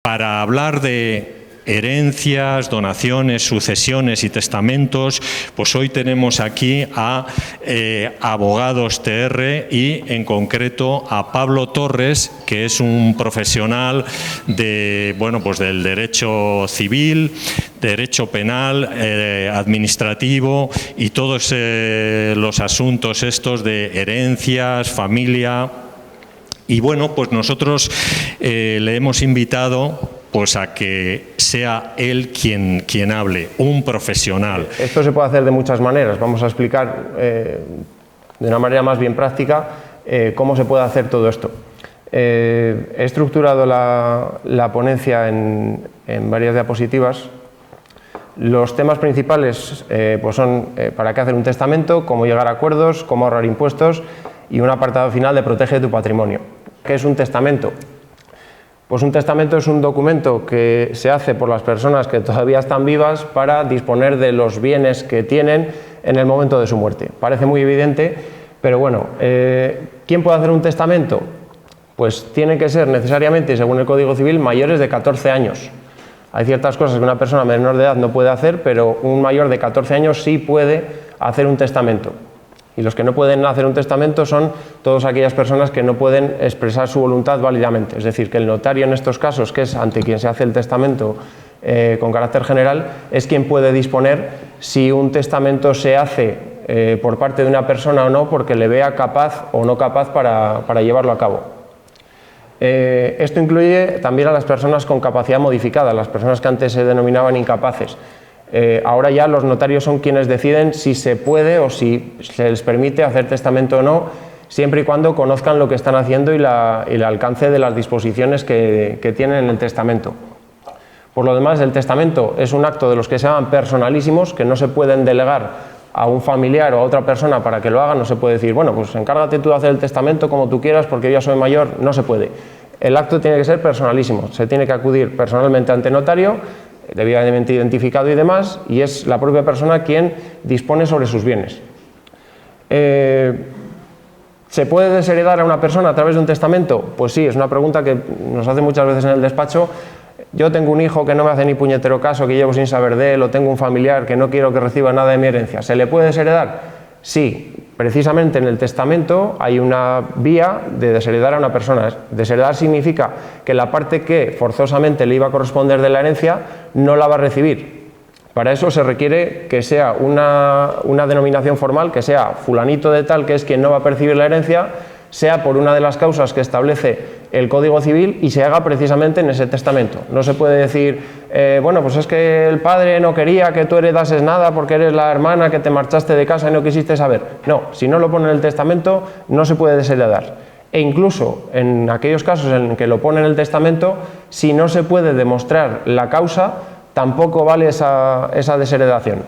para hablar de herencias, donaciones, sucesiones y testamentos, pues hoy tenemos aquí a Abogados TR y en concreto a Pablo Torres, que es un profesional de, bueno, pues del derecho civil, derecho penal, administrativo y todos los asuntos estos de herencias, familia. Y bueno, pues nosotros le hemos invitado pues a que sea él quien hable, un profesional. Esto se puede hacer de muchas maneras. Vamos a explicar de una manera más bien práctica cómo se puede hacer todo esto. He estructurado la ponencia en varias diapositivas. Los temas principales pues son para qué hacer un testamento, cómo llegar a acuerdos, cómo ahorrar impuestos y un apartado final de protege tu patrimonio. ¿Qué es un testamento? Pues un testamento es un documento que se hace por las personas que todavía están vivas para disponer de los bienes que tienen en el momento de su muerte. Parece muy evidente, pero bueno, ¿quién puede hacer un testamento? Pues tiene que ser necesariamente, según el Código Civil, mayores de 14 años. Hay ciertas cosas que una persona menor de edad no puede hacer, pero un mayor de 14 años sí puede hacer un testamento. Y los que no pueden hacer un testamento son todas aquellas personas que no pueden expresar su voluntad válidamente. Es decir, que el notario en estos casos, que es ante quien se hace el testamento con carácter general, es quien puede disponer si un testamento se hace por parte de una persona o no, porque le vea capaz o no capaz para llevarlo a cabo. Esto incluye también a las personas con capacidad modificada, las personas que antes se denominaban incapaces. Ahora ya los notarios son quienes deciden si se puede o si se les permite hacer testamento o no, siempre y cuando conozcan lo que están haciendo y el alcance de las disposiciones que tienen en el testamento. Por lo demás, el testamento es un acto de los que se llaman personalísimos, que no se pueden delegar a un familiar o a otra persona para que lo haga. No se puede decir, bueno, pues encárgate tú de hacer el testamento como tú quieras porque yo ya soy mayor. No se puede. El acto tiene que ser personalísimo, se tiene que acudir personalmente ante notario, debidamente identificado y demás, y es la propia persona quien dispone sobre sus bienes. ¿Se puede desheredar a una persona a través de un testamento? Pues sí, es una pregunta que nos hace muchas veces en el despacho. Yo tengo un hijo que no me hace ni puñetero caso, que llevo sin saber de él, o tengo un familiar que no quiero que reciba nada de mi herencia. ¿Se le puede desheredar? Sí, precisamente en el testamento hay una vía de desheredar a una persona. Desheredar significa que la parte que forzosamente le iba a corresponder de la herencia no la va a recibir. Para eso se requiere que sea una denominación formal, que sea fulanito de tal, que es quien no va a percibir la herencia, sea por una de las causas que establece el Código Civil y se haga precisamente en ese testamento. No se puede decir, bueno, pues es que el padre no quería que tú heredases nada porque eres la hermana que te marchaste de casa y no quisiste saber. No, si no lo pone en el testamento no se puede desheredar. E incluso en aquellos casos en que lo pone en el testamento, si no se puede demostrar la causa, tampoco vale esa desheredación.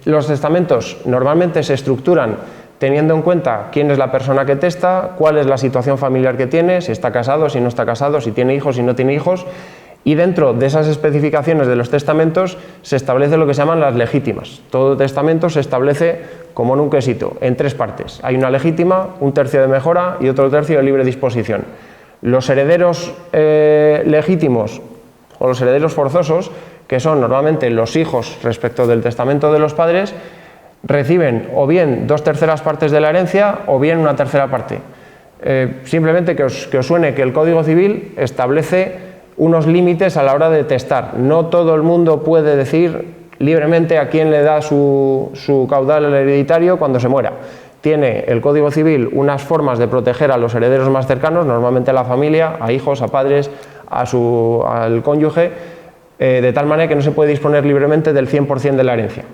Los testamentos normalmente se estructuran teniendo en cuenta quién es la persona que testa, cuál es la situación familiar que tiene, si está casado, si no está casado, si tiene hijos, si no tiene hijos, y dentro de esas especificaciones de los testamentos se establece lo que se llaman las legítimas. Todo testamento se establece como en un quesito, en tres partes. Hay una legítima, un tercio de mejora y otro tercio de libre disposición. Los herederos legítimos o los herederos forzosos, que son normalmente los hijos respecto del testamento de los padres, reciben o bien 2/3 partes de la herencia o bien una tercera parte. Simplemente que os suene que el Código Civil establece unos límites a la hora de testar. No todo el mundo puede decir libremente a quién le da su caudal hereditario cuando se muera. Tiene el Código Civil unas formas de proteger a los herederos más cercanos, normalmente a la familia, a hijos, a padres, al cónyuge, de tal manera que no se puede disponer libremente del 100% de la herencia.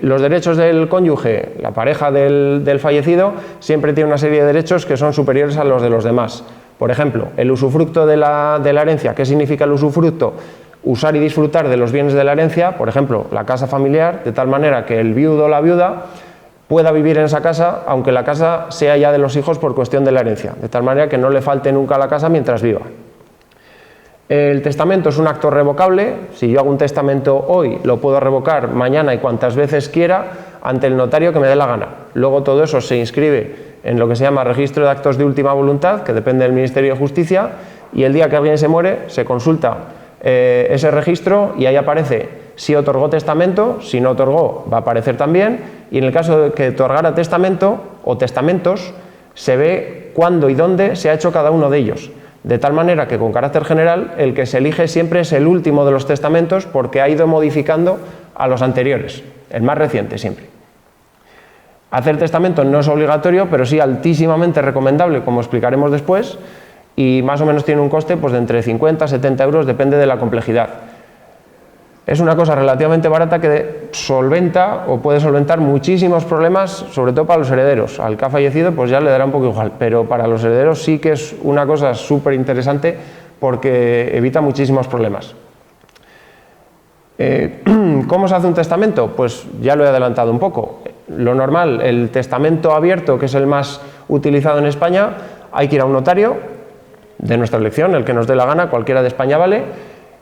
Los derechos del cónyuge, la pareja del fallecido, siempre tiene una serie de derechos que son superiores a los de los demás. Por ejemplo, el usufructo de la herencia. ¿Qué significa el usufructo? Usar y disfrutar de los bienes de la herencia, por ejemplo, la casa familiar, de tal manera que el viudo o la viuda pueda vivir en esa casa, aunque la casa sea ya de los hijos por cuestión de la herencia, de tal manera que no le falte nunca la casa mientras viva. El testamento es un acto revocable. Si yo hago un testamento hoy, lo puedo revocar mañana y cuantas veces quiera ante el notario que me dé la gana. Luego todo eso se inscribe en lo que se llama registro de actos de última voluntad, que depende del Ministerio de Justicia, y el día que alguien se muere se consulta ese registro y ahí aparece si otorgó testamento, si no otorgó va a aparecer también, y en el caso de que otorgara testamento o testamentos se ve cuándo y dónde se ha hecho cada uno de ellos, de tal manera que con carácter general el que se elige siempre es el último de los testamentos porque ha ido modificando a los anteriores, el más reciente siempre. Hacer testamento no es obligatorio, pero sí altísimamente recomendable, como explicaremos después, y más o menos tiene un coste pues, de entre 50 a 70 euros, depende de la complejidad. Es una cosa relativamente barata que solventa o puede solventar muchísimos problemas, sobre todo para los herederos. Al que ha fallecido pues ya le dará un poco igual, pero para los herederos sí que es una cosa súper interesante porque evita muchísimos problemas. ¿Cómo se hace un testamento? Pues ya lo he adelantado un poco. Lo normal, el testamento abierto, que es el más utilizado en España, hay que ir a un notario de nuestra elección, el que nos dé la gana, cualquiera de España vale,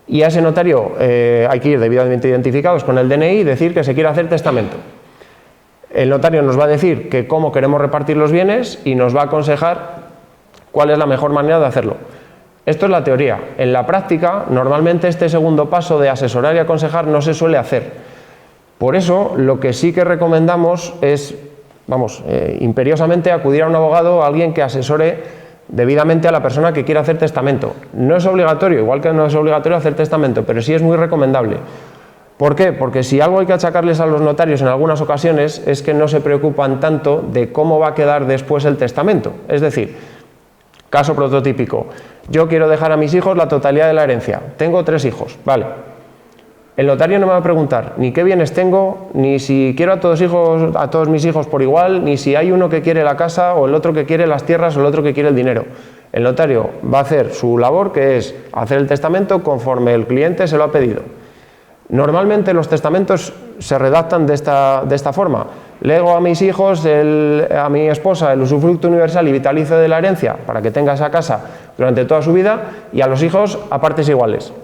y a ese notario hay que ir debidamente identificados con el DNI y decir que se quiere hacer testamento. El notario nos va a decir que cómo queremos repartir los bienes y nos va a aconsejar cuál es la mejor manera de hacerlo. Esto es la teoría. En la práctica, normalmente este segundo paso de asesorar y aconsejar no se suele hacer. Por eso, lo que sí que recomendamos es, imperiosamente acudir a un abogado o a alguien que asesore debidamente a la persona que quiera hacer testamento. No es obligatorio, igual que no es obligatorio hacer testamento, pero sí es muy recomendable. ¿Por qué? Porque si algo hay que achacarles a los notarios en algunas ocasiones es que no se preocupan tanto de cómo va a quedar después el testamento. Es decir, caso prototípico, yo quiero dejar a mis hijos la totalidad de la herencia, tengo 3 hijos, vale. El notario no me va a preguntar ni qué bienes tengo, ni si quiero a todos mis hijos por igual, ni si hay uno que quiere la casa o el otro que quiere las tierras o el otro que quiere el dinero. El notario va a hacer su labor, que es hacer el testamento conforme el cliente se lo ha pedido. Normalmente los testamentos se redactan de esta forma. Lego a mis hijos, a mi esposa, el usufructo universal y vitalicio de la herencia para que tenga esa casa durante toda su vida y a los hijos a partes iguales.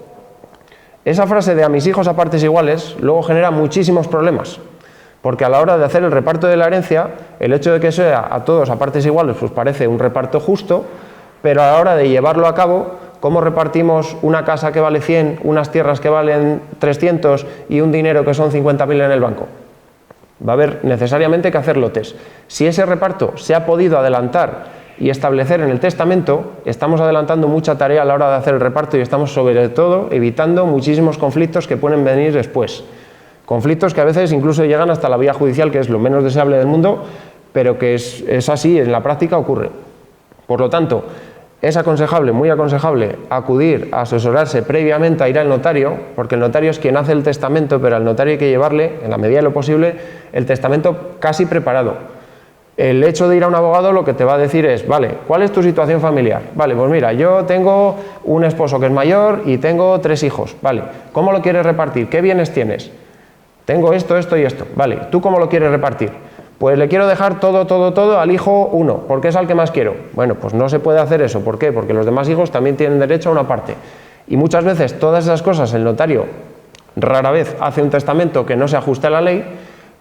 Esa frase de a mis hijos a partes iguales luego genera muchísimos problemas, porque a la hora de hacer el reparto de la herencia, el hecho de que sea a todos a partes iguales pues parece un reparto justo, pero a la hora de llevarlo a cabo, ¿cómo repartimos una casa que vale 100, unas tierras que valen 300 y un dinero que son 50.000 en el banco? Va a haber necesariamente que hacer lotes. Si ese reparto se ha podido adelantar y establecer en el testamento, estamos adelantando mucha tarea a la hora de hacer el reparto y estamos sobre todo evitando muchísimos conflictos que pueden venir después. Conflictos que a veces incluso llegan hasta la vía judicial, que es lo menos deseable del mundo, pero que es así, en la práctica ocurre. Por lo tanto, es aconsejable, muy aconsejable, acudir a asesorarse previamente a ir al notario, porque el notario es quien hace el testamento, pero al notario hay que llevarle, en la medida de lo posible, el testamento casi preparado. El hecho de ir a un abogado lo que te va a decir es, vale, ¿cuál es tu situación familiar? Vale, pues mira, yo tengo un esposo que es mayor y tengo 3 hijos, vale, ¿cómo lo quieres repartir? ¿Qué bienes tienes? Tengo esto, esto y esto, vale, ¿tú cómo lo quieres repartir? Pues le quiero dejar todo al hijo 1, porque es al que más quiero. Bueno, pues no se puede hacer eso, ¿por qué? Porque los demás hijos también tienen derecho a una parte. Y muchas veces todas esas cosas el notario rara vez hace un testamento que no se ajuste a la ley,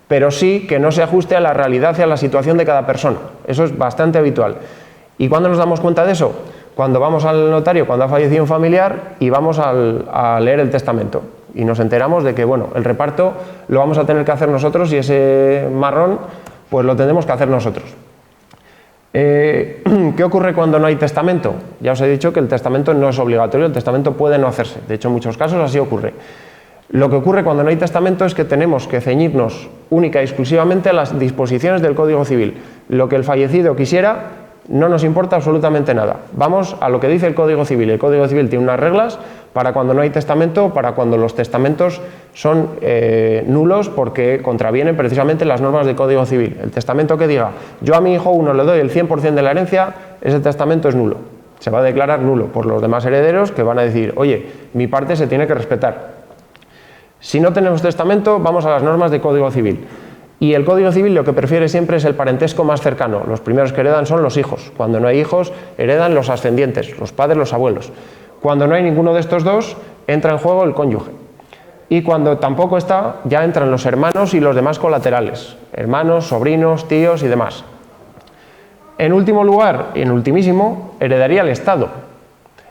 pero sí que no se ajuste a la realidad y a la situación de cada persona. Eso es bastante habitual. ¿Y cuándo nos damos cuenta de eso? Cuando vamos al notario, cuando ha fallecido un familiar y vamos a leer el testamento. Y nos enteramos de que, bueno, el reparto lo vamos a tener que hacer nosotros y ese marrón, pues lo tendremos que hacer nosotros. ¿Qué ocurre cuando no hay testamento? Ya os he dicho que el testamento no es obligatorio, el testamento puede no hacerse. De hecho, en muchos casos así ocurre. Lo que ocurre cuando no hay testamento es que tenemos que ceñirnos única y exclusivamente a las disposiciones del Código Civil. Lo que el fallecido quisiera no nos importa absolutamente nada. Vamos a lo que dice el Código Civil. El Código Civil tiene unas reglas para cuando no hay testamento, para cuando los testamentos son nulos porque contravienen precisamente las normas del Código Civil. El testamento que diga yo a mi hijo 1 le doy el 100% de la herencia, ese testamento es nulo. Se va a declarar nulo por los demás herederos que van a decir, oye, mi parte se tiene que respetar. Si no tenemos testamento, vamos a las normas del Código Civil. Y el Código Civil lo que prefiere siempre es el parentesco más cercano. Los primeros que heredan son los hijos. Cuando no hay hijos, heredan los ascendientes, los padres, los abuelos. Cuando no hay ninguno de estos dos, entra en juego el cónyuge. y cuando tampoco está, ya entran los hermanos y los demás colaterales, hermanos, sobrinos, tíos y demás. En último lugar, y en ultimísimo, heredaría el Estado.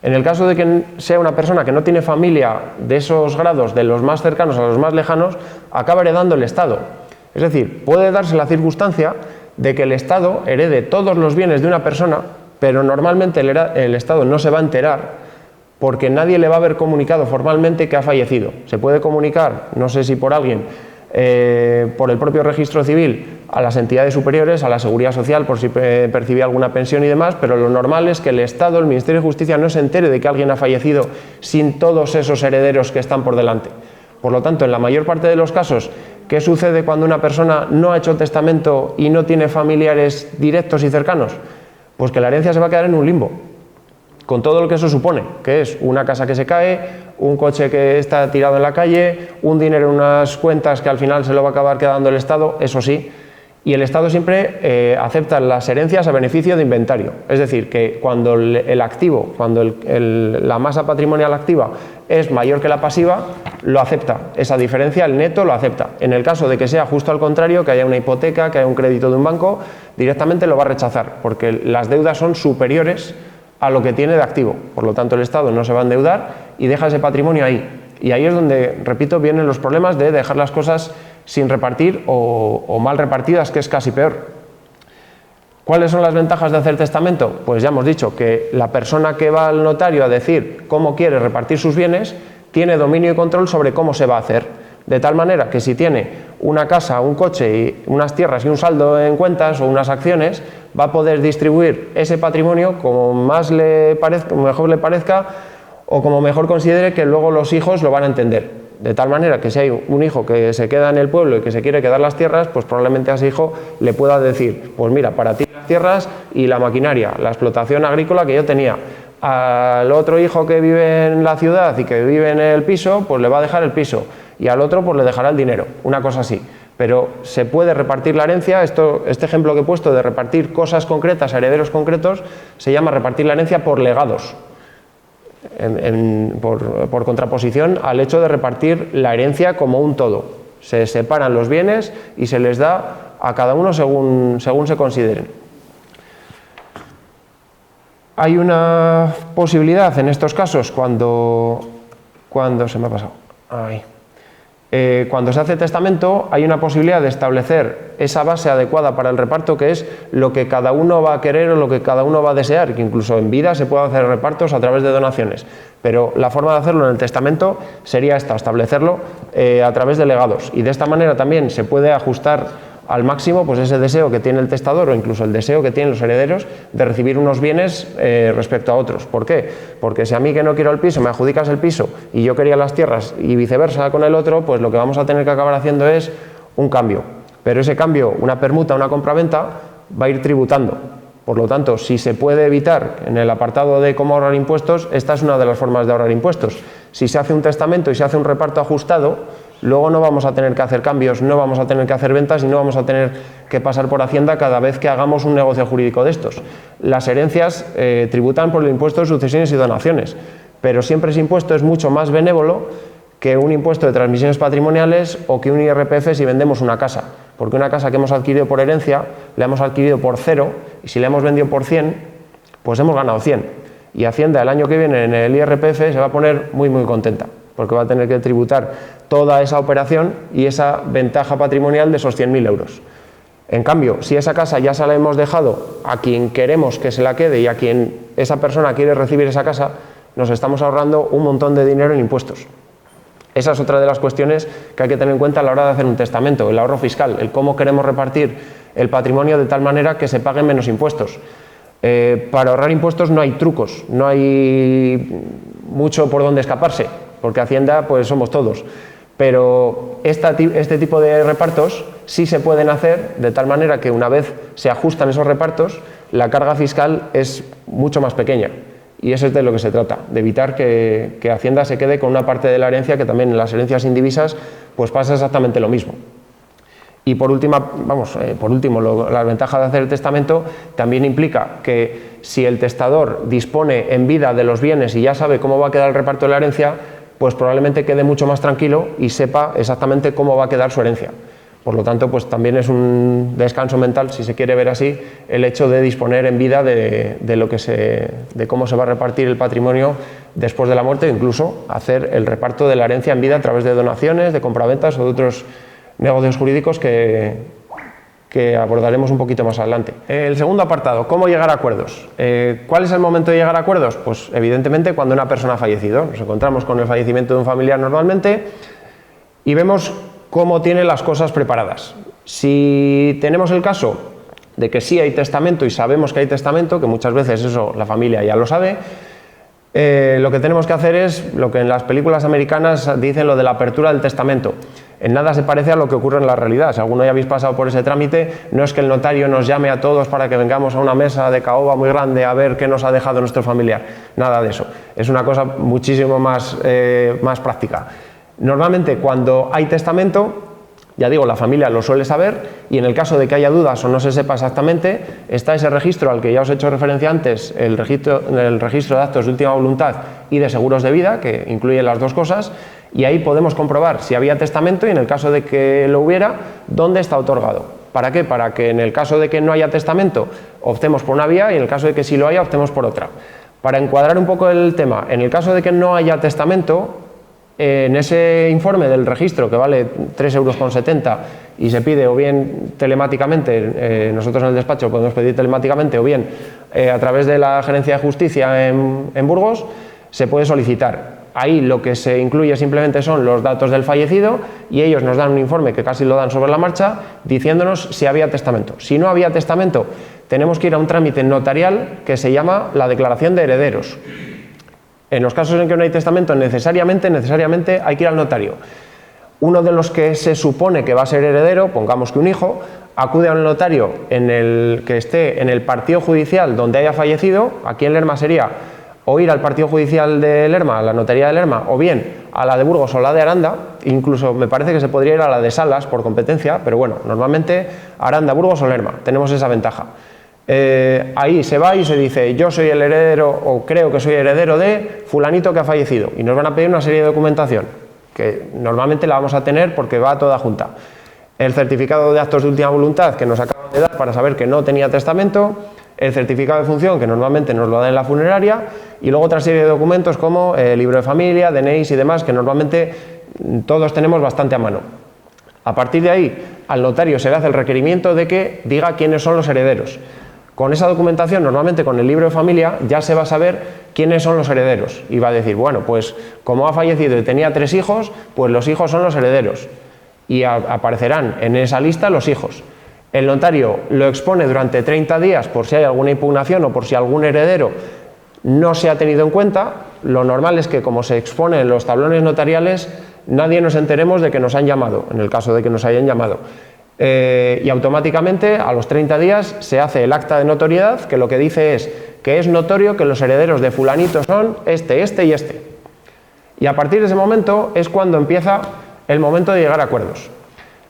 En el caso de que sea una persona que no tiene familia de esos grados, de los más cercanos a los más lejanos, acaba heredando el Estado. Es decir, puede darse la circunstancia de que el Estado herede todos los bienes de una persona, pero normalmente el Estado no se va a enterar porque nadie le va a haber comunicado formalmente que ha fallecido. Se puede comunicar, no sé si por alguien, por el propio registro civil, a las entidades superiores, a la Seguridad Social, por si percibía alguna pensión y demás, pero lo normal es que el Estado, el Ministerio de Justicia, no se entere de que alguien ha fallecido sin todos esos herederos que están por delante. Por lo tanto, en la mayor parte de los casos, ¿qué sucede cuando una persona no ha hecho testamento y no tiene familiares directos y cercanos? Pues que la herencia se va a quedar en un limbo, con todo lo que eso supone, que es una casa que se cae, un coche que está tirado en la calle, un dinero en unas cuentas que al final se lo va a acabar quedando el Estado, eso sí, y el Estado siempre acepta las herencias a beneficio de inventario, es decir, que cuando el activo, cuando la masa patrimonial activa es mayor que la pasiva, lo acepta, esa diferencia, el neto lo acepta. En el caso de que sea justo al contrario, que haya una hipoteca, que haya un crédito de un banco, directamente lo va a rechazar, porque las deudas son superiores a lo que tiene de activo. Por lo tanto, el Estado no se va a endeudar y deja ese patrimonio ahí. Y ahí es donde, repito, vienen los problemas de dejar las cosas sin repartir o mal repartidas, que es casi peor. ¿Cuáles son las ventajas de hacer testamento? Pues ya hemos dicho que la persona que va al notario a decir cómo quiere repartir sus bienes tiene dominio y control sobre cómo se va a hacer. De tal manera que si tiene una casa, un coche, y unas tierras y un saldo en cuentas o unas acciones, va a poder distribuir ese patrimonio como más le parezca, mejor le parezca o como mejor considere que luego los hijos lo van a entender. De tal manera que si hay un hijo que se queda en el pueblo y que se quiere quedar las tierras, pues probablemente a ese hijo le pueda decir, pues mira, para ti las tierras y la maquinaria, la explotación agrícola que yo tenía. Al otro hijo que vive en la ciudad y que vive en el piso, pues le va a dejar el piso. Y al otro pues le dejará el dinero, una cosa así. Pero se puede repartir la herencia, este ejemplo que he puesto de repartir cosas concretas a herederos concretos, se llama repartir la herencia por legados, por contraposición al hecho de repartir la herencia como un todo. Se separan los bienes y se les da a cada uno según se consideren. Hay una posibilidad en estos casos cuando se me ha pasado. Ahí. Cuando se hace testamento hay una posibilidad de establecer esa base adecuada para el reparto, que es lo que cada uno va a querer o lo que cada uno va a desear, que incluso en vida se pueden hacer repartos a través de donaciones, pero la forma de hacerlo en el testamento sería esta, establecerlo a través de legados, y de esta manera también se puede ajustar al máximo pues ese deseo que tiene el testador o incluso el deseo que tienen los herederos de recibir unos bienes respecto a otros. ¿Por qué? Porque si a mí que no quiero el piso me adjudicas el piso y yo quería las tierras y viceversa con el otro, pues lo que vamos a tener que acabar haciendo es un cambio. Pero ese cambio, una permuta, una compraventa, va a ir tributando. Por lo tanto, si se puede evitar en el apartado de cómo ahorrar impuestos, esta es una de las formas de ahorrar impuestos. Si se hace un testamento y se hace un reparto ajustado, luego no vamos a tener que hacer cambios, no vamos a tener que hacer ventas y no vamos a tener que pasar por Hacienda cada vez que hagamos un negocio jurídico de estos. Las herencias tributan por el impuesto de sucesiones y donaciones, pero siempre ese impuesto es mucho más benévolo que un impuesto de transmisiones patrimoniales o que un IRPF si vendemos una casa, porque una casa que hemos adquirido por herencia la hemos adquirido por 0 y si la hemos vendido por 100, pues hemos ganado 100. Y Hacienda el año que viene en el IRPF se va a poner muy contenta, porque va a tener que tributar toda esa operación y esa ventaja patrimonial de esos 100.000 euros. En cambio, si esa casa ya se la hemos dejado a quien queremos que se la quede y a quien esa persona quiere recibir esa casa, nos estamos ahorrando un montón de dinero en impuestos. Esa es otra de las cuestiones que hay que tener en cuenta a la hora de hacer un testamento, el ahorro fiscal, el cómo queremos repartir el patrimonio de tal manera que se paguen menos impuestos. Para ahorrar impuestos no hay trucos, no hay mucho por donde escaparse, porque Hacienda pues somos todos, pero este tipo de repartos sí se pueden hacer de tal manera que una vez se ajustan esos repartos, la carga fiscal es mucho más pequeña. Y eso es de lo que se trata, de evitar que Hacienda se quede con una parte de la herencia, que también en las herencias indivisas pues pasa exactamente lo mismo. Y por último, la ventaja de hacer el testamento también implica que si el testador dispone en vida de los bienes y ya sabe cómo va a quedar el reparto de la herencia, pues probablemente quede mucho más tranquilo y sepa exactamente cómo va a quedar su herencia. Por lo tanto, pues también es un descanso mental, si se quiere ver así, el hecho de disponer en vida de cómo se va a repartir el patrimonio después de la muerte, e incluso hacer el reparto de la herencia en vida a través de donaciones, de compraventas o de otros negocios jurídicos que abordaremos un poquito más adelante. El segundo apartado, ¿cómo llegar a acuerdos? ¿Cuál es el momento de llegar a acuerdos? Pues evidentemente cuando una persona ha fallecido. Nos encontramos con el fallecimiento de un familiar normalmente y vemos cómo tiene las cosas preparadas. Si tenemos el caso de que sí hay testamento y sabemos que hay testamento, que muchas veces eso la familia ya lo sabe, lo que tenemos que hacer es lo que en las películas americanas dicen lo de la apertura del testamento. En nada se parece a lo que ocurre en la realidad. Si alguno ya habéis pasado por ese trámite, no es que el notario nos llame a todos para que vengamos a una mesa de caoba muy grande a ver qué nos ha dejado nuestro familiar. Nada de eso. Es una cosa muchísimo más práctica. Normalmente cuando hay testamento, ya digo, la familia lo suele saber y en el caso de que haya dudas o no se sepa exactamente, está ese registro al que ya os he hecho referencia antes, el registro de actos de última voluntad y de seguros de vida, que incluye las dos cosas, y ahí podemos comprobar si había testamento y en el caso de que lo hubiera, dónde está otorgado. ¿Para qué? Para que en el caso de que no haya testamento optemos por una vía y en el caso de que sí lo haya optemos por otra. Para encuadrar un poco el tema, en el caso de que no haya testamento, en ese informe del registro que vale 3,70 € y se pide o bien telemáticamente, nosotros en el despacho podemos pedir telemáticamente o bien a través de la Gerencia de Justicia en Burgos, se puede solicitar. Ahí lo que se incluye simplemente son los datos del fallecido y ellos nos dan un informe que casi lo dan sobre la marcha diciéndonos si había testamento. Si no había testamento, tenemos que ir a un trámite notarial que se llama la declaración de herederos. En los casos en que no hay testamento, necesariamente hay que ir al notario. Uno de los que se supone que va a ser heredero, pongamos que un hijo, acude a un notario que esté en el partido judicial donde haya fallecido. Aquí en Lerma sería o ir al partido judicial de Lerma, a la notaría de Lerma, o bien a la de Burgos o la de Aranda. Incluso me parece que se podría ir a la de Salas por competencia, pero bueno, normalmente Aranda, Burgos o Lerma, tenemos esa ventaja. Ahí se va y se dice yo soy el heredero o creo que soy heredero de fulanito que ha fallecido y nos van a pedir una serie de documentación que normalmente la vamos a tener porque va toda junta. El certificado de actos de última voluntad que nos acaban de dar para saber que no tenía testamento, el certificado de función que normalmente nos lo dan en la funeraria y luego otra serie de documentos como libro de familia, DNIs y demás que normalmente todos tenemos bastante a mano. A partir de ahí al notario se le hace el requerimiento de que diga quiénes son los herederos. Con esa documentación, normalmente con el libro de familia, ya se va a saber quiénes son los herederos. Y va a decir, bueno, pues como ha fallecido y tenía 3 hijos, pues los hijos son los herederos. Y aparecerán en esa lista los hijos. El notario lo expone durante 30 días por si hay alguna impugnación o por si algún heredero no se ha tenido en cuenta. Lo normal es que como se expone en los tablones notariales, nadie nos enteremos de que nos han llamado, en el caso de que nos hayan llamado. Y automáticamente a los 30 días se hace el acta de notoriedad que lo que dice es que es notorio que los herederos de fulanito son este y este. Y a partir de ese momento es cuando empieza el momento de llegar a acuerdos.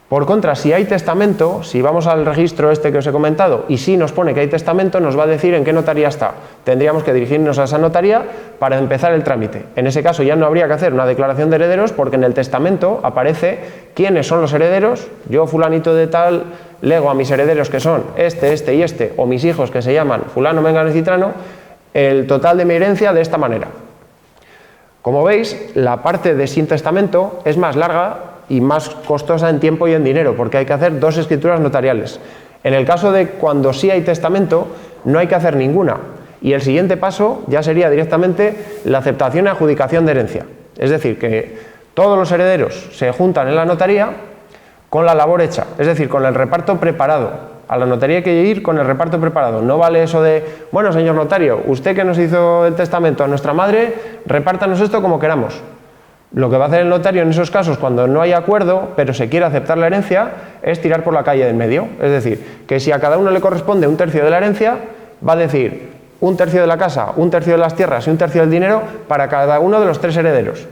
Por contra, si hay testamento, si vamos al registro este que os he comentado y si nos pone que hay testamento, nos va a decir en qué notaría está. Tendríamos que dirigirnos a esa notaría para empezar el trámite. En ese caso ya no habría que hacer una declaración de herederos porque en el testamento aparece quiénes son los herederos. Yo, fulanito de tal, lego a mis herederos que son este y este, o mis hijos que se llaman fulano, mengano y citrano, el total de mi herencia de esta manera. Como veis, la parte de sin testamento es más larga y más costosa en tiempo y en dinero, porque hay que hacer 2 escrituras notariales. En el caso de cuando sí hay testamento, no hay que hacer ninguna. Y el siguiente paso ya sería directamente la aceptación y adjudicación de herencia. Es decir, que todos los herederos se juntan en la notaría con la labor hecha, es decir, con el reparto preparado. A la notaría hay que ir con el reparto preparado. No vale eso de, bueno, señor notario, usted que nos hizo el testamento a nuestra madre, repártanos esto como queramos. Lo que va a hacer el notario en esos casos, cuando no hay acuerdo, pero se quiere aceptar la herencia, es tirar por la calle del medio. Es decir, que si a cada uno le corresponde 1/3 de la herencia, va a decir 1/3 de la casa, 1/3 de las tierras y 1/3 del dinero para cada uno de los 3 herederos.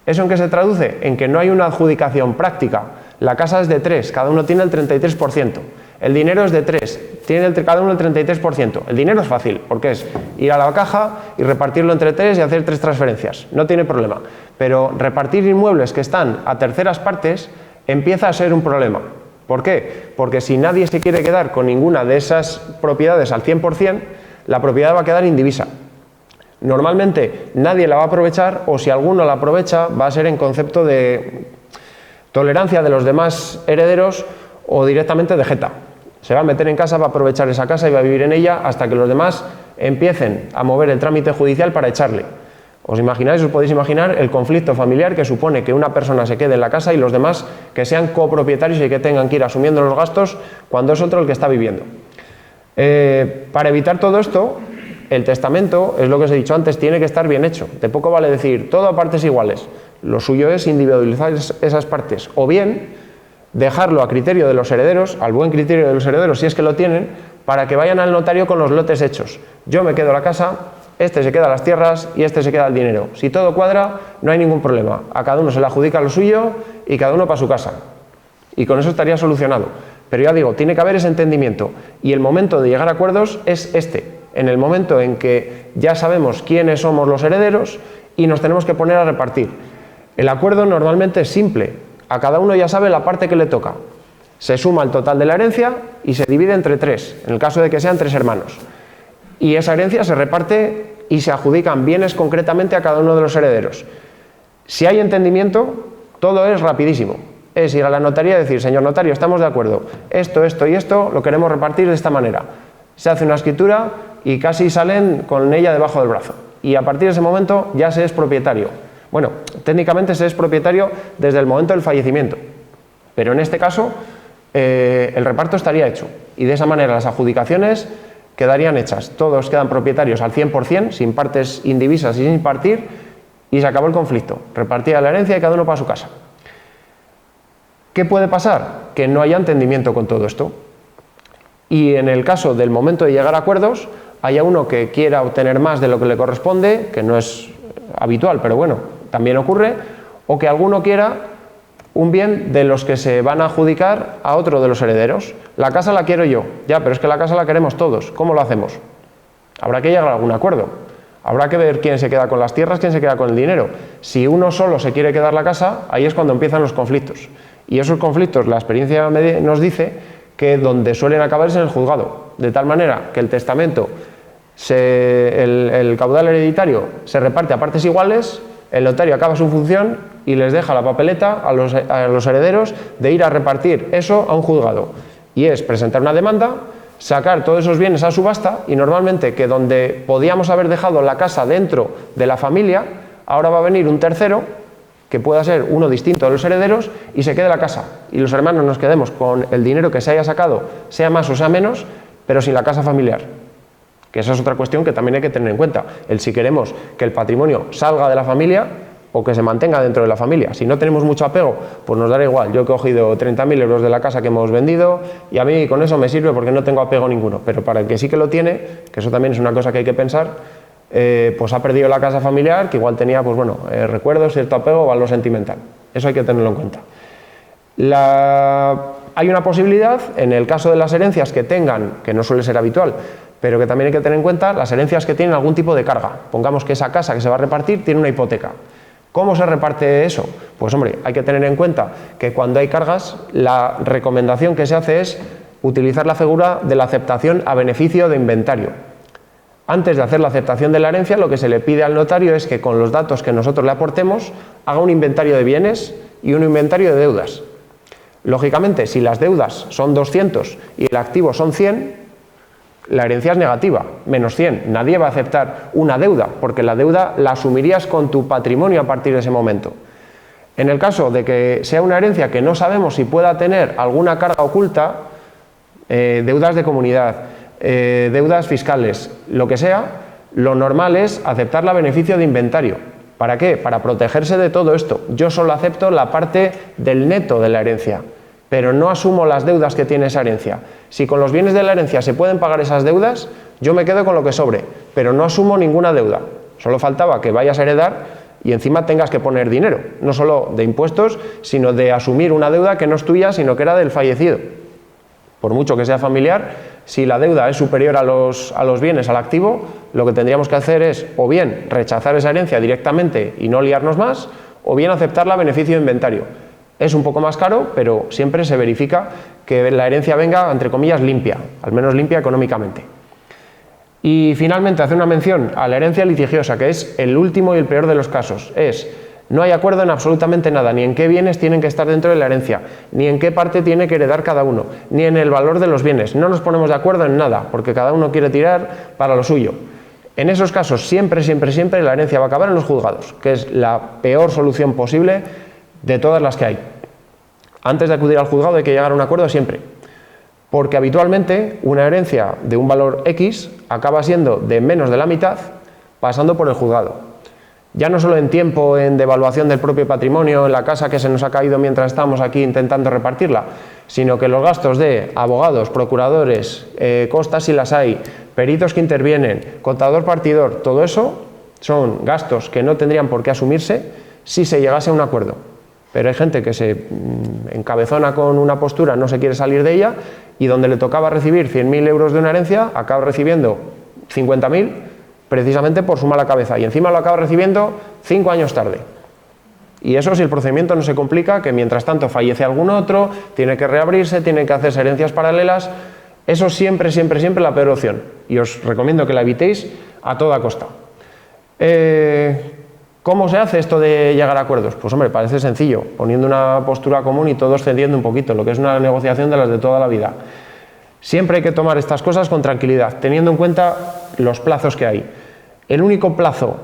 ¿Eso en qué se traduce? En que no hay una adjudicación práctica. La casa es de 3, cada uno tiene el 33%. El dinero es de 3, tiene cada uno el 33%. El dinero es fácil, porque es ir a la caja y repartirlo entre 3 y hacer 3 transferencias. No tiene problema. Pero repartir inmuebles que están a terceras partes empieza a ser un problema. ¿Por qué? Porque si nadie se quiere quedar con ninguna de esas propiedades al 100%, la propiedad va a quedar indivisa. Normalmente nadie la va a aprovechar, o si alguno la aprovecha va a ser en concepto de tolerancia de los demás herederos o directamente de jeta. Se va a meter en casa, va a aprovechar esa casa y va a vivir en ella hasta que los demás empiecen a mover el trámite judicial para echarle. ¿Os imagináis, os podéis imaginar el conflicto familiar que supone que una persona se quede en la casa y los demás que sean copropietarios y que tengan que ir asumiendo los gastos cuando es otro el que está viviendo? Para evitar todo esto, el testamento, es lo que os he dicho antes, tiene que estar bien hecho. De poco vale decir todo a partes iguales. Lo suyo es individualizar esas partes, o bien dejarlo a criterio de los herederos, al buen criterio de los herederos si es que lo tienen, para que vayan al notario con los lotes hechos. Yo me quedo la casa, este se queda las tierras y este se queda el dinero. Si todo cuadra, no hay ningún problema. A cada uno se le adjudica lo suyo y cada uno para su casa. Y con eso estaría solucionado. Pero ya digo, tiene que haber ese entendimiento. Y el momento de llegar a acuerdos es este. En el momento en que ya sabemos quiénes somos los herederos y nos tenemos que poner a repartir. El acuerdo normalmente es simple. A cada uno ya sabe la parte que le toca. Se suma el total de la herencia y se divide entre 3, en el caso de que sean 3 hermanos. Y esa herencia se reparte y se adjudican bienes concretamente a cada uno de los herederos. Si hay entendimiento, todo es rapidísimo. Es ir a la notaría y decir, señor notario, estamos de acuerdo, esto, esto y esto lo queremos repartir de esta manera. Se hace una escritura y casi salen con ella debajo del brazo. Y a partir de ese momento ya se es propietario. Bueno, técnicamente se es propietario desde el momento del fallecimiento, pero en este caso el reparto estaría hecho y de esa manera las adjudicaciones quedarían hechas. Todos quedan propietarios al 100%, sin partes indivisas y sin partir, y se acabó el conflicto. Repartida la herencia y cada uno para su casa. ¿Qué puede pasar? Que no haya entendimiento con todo esto. Y en el caso del momento de llegar a acuerdos, haya uno que quiera obtener más de lo que le corresponde, que no es habitual, pero bueno, también ocurre, o que alguno quiera un bien de los que se van a adjudicar a otro de los herederos. La casa la quiero yo, ya, pero es que la casa la queremos todos. ¿Cómo lo hacemos? Habrá que llegar a algún acuerdo. Habrá que ver quién se queda con las tierras, quién se queda con el dinero. Si uno solo se quiere quedar la casa, ahí es cuando empiezan los conflictos. Y esos conflictos, la experiencia nos dice que donde suelen acabar es en el juzgado. De tal manera que el testamento, el caudal hereditario se reparte a partes iguales, el notario acaba su función y les deja la papeleta a los herederos de ir a repartir eso a un juzgado. Y es presentar una demanda, sacar todos esos bienes a subasta y normalmente que donde podíamos haber dejado la casa dentro de la familia, ahora va a venir un tercero que pueda ser uno distinto de los herederos y se quede la casa. Y los hermanos nos quedemos con el dinero que se haya sacado, sea más o sea menos, pero sin la casa familiar. Que esa es otra cuestión que también hay que tener en cuenta. El si queremos que el patrimonio salga de la familia o que se mantenga dentro de la familia. Si no tenemos mucho apego, pues nos dará igual. Yo he cogido 30.000 euros de la casa que hemos vendido y a mí con eso me sirve porque no tengo apego ninguno. Pero para el que sí que lo tiene, que eso también es una cosa que hay que pensar, pues ha perdido la casa familiar, que igual tenía, pues bueno, recuerdos, cierto apego o algo sentimental. Eso hay que tenerlo en cuenta. Hay una posibilidad, en el caso de las herencias que tengan, que no suele ser habitual, pero que también hay que tener en cuenta las herencias que tienen algún tipo de carga. Pongamos que esa casa que se va a repartir tiene una hipoteca. ¿Cómo se reparte eso? Pues hombre, hay que tener en cuenta que cuando hay cargas, la recomendación que se hace es utilizar la figura de la aceptación a beneficio de inventario. Antes de hacer la aceptación de la herencia, lo que se le pide al notario es que con los datos que nosotros le aportemos, haga un inventario de bienes y un inventario de deudas. Lógicamente, si las deudas son 200 y el activo son 100, la herencia es negativa, menos 100. Nadie va a aceptar una deuda, porque la deuda la asumirías con tu patrimonio a partir de ese momento. En el caso de que sea una herencia que no sabemos si pueda tener alguna carga oculta, deudas de comunidad, deudas fiscales, lo que sea, lo normal es aceptarla a beneficio de inventario. ¿Para qué? Para protegerse de todo esto. Yo solo acepto la parte del neto de la herencia, pero no asumo las deudas que tiene esa herencia. Si con los bienes de la herencia se pueden pagar esas deudas, yo me quedo con lo que sobre, pero no asumo ninguna deuda. Solo faltaba que vayas a heredar y encima tengas que poner dinero, no solo de impuestos, sino de asumir una deuda que no es tuya, sino que era del fallecido. por mucho que sea familiar, si la deuda es superior a los bienes, al activo, lo que tendríamos que hacer es o bien rechazar esa herencia directamente y no liarnos más, o bien aceptarla a beneficio de inventario. Es un poco más caro, pero siempre se verifica que la herencia venga, entre comillas, limpia, al menos limpia económicamente. Y finalmente hace una mención a la herencia litigiosa, que es el último y el peor de los casos. No hay acuerdo en absolutamente nada, ni en qué bienes tienen que estar dentro de la herencia, ni en qué parte tiene que heredar cada uno, ni en el valor de los bienes. No nos ponemos de acuerdo en nada, porque cada uno quiere tirar para lo suyo. En esos casos siempre la herencia va a acabar en los juzgados, que es la peor solución posible de todas las que hay. Antes de acudir al juzgado hay que llegar a un acuerdo siempre, porque habitualmente una herencia de un valor X acaba siendo de menos de la mitad pasando por el juzgado. Ya no solo en tiempo, en devaluación del propio patrimonio, en la casa que se nos ha caído mientras estamos aquí intentando repartirla, sino que los gastos de abogados, procuradores, costas si las hay, peritos que intervienen, contador partidor, todo eso son gastos que no tendrían por qué asumirse si se llegase a un acuerdo. Pero hay gente que se encabezona con una postura, no se quiere salir de ella, y donde le tocaba recibir 100.000 euros de una herencia, acaba recibiendo 50.000 precisamente por su mala cabeza, y encima lo acaba recibiendo 5 años tarde. Y eso, si el procedimiento no se complica, que mientras tanto fallece algún otro, tiene que reabrirse, tiene que hacerse herencias paralelas. Eso siempre la peor opción, y os recomiendo que la evitéis a toda costa. ¿Cómo se hace esto de llegar a acuerdos? Pues hombre, parece sencillo, poniendo una postura común y todos cediendo un poquito, lo que es una negociación de las de toda la vida. Siempre hay que tomar estas cosas con tranquilidad, teniendo en cuenta los plazos que hay. El único plazo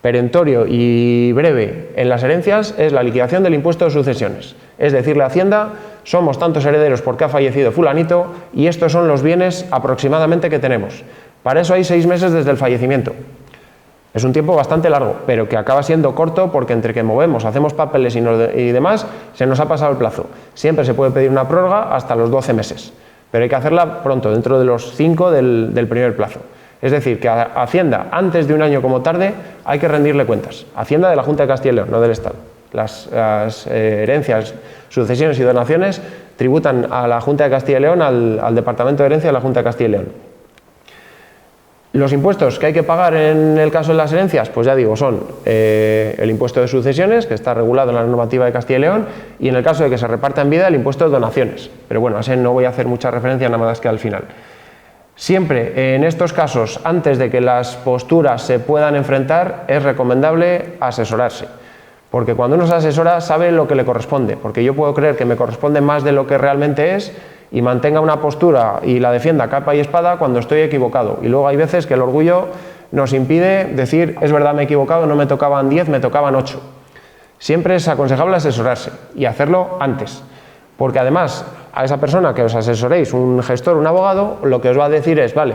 perentorio y breve en las herencias es la liquidación del impuesto de sucesiones. Es decirle a Hacienda, somos tantos herederos porque ha fallecido fulanito y estos son los bienes aproximadamente que tenemos. Para eso hay 6 meses desde el fallecimiento. Es un tiempo bastante largo, pero que acaba siendo corto porque entre que movemos, hacemos papeles y demás, se nos ha pasado el plazo. Siempre se puede pedir una prórroga hasta los 12 meses, pero hay que hacerla pronto, dentro de los 5 del primer plazo. Es decir, que a Hacienda, antes de un año como tarde, hay que rendirle cuentas. Hacienda de la Junta de Castilla y León, no del Estado. Las herencias, sucesiones y donaciones tributan a la Junta de Castilla y León, al Departamento de Herencia de la Junta de Castilla y León. Los impuestos que hay que pagar en el caso de las herencias, pues ya digo, son el impuesto de sucesiones, que está regulado en la normativa de Castilla y León, y en el caso de que se reparta en vida, el impuesto de donaciones. Pero bueno, a ese no voy a hacer mucha referencia, nada más que al final. Siempre en estos casos, antes de que las posturas se puedan enfrentar, es recomendable asesorarse. Porque cuando uno se asesora, sabe lo que le corresponde. Porque yo puedo creer que me corresponde más de lo que realmente es y mantenga una postura y la defienda capa y espada cuando estoy equivocado. Y luego hay veces que el orgullo nos impide decir, es verdad, me he equivocado, no me tocaban 10, me tocaban 8. Siempre es aconsejable asesorarse y hacerlo antes. Porque además, a esa persona que os asesoréis, un gestor, un abogado, lo que os va a decir es, vale,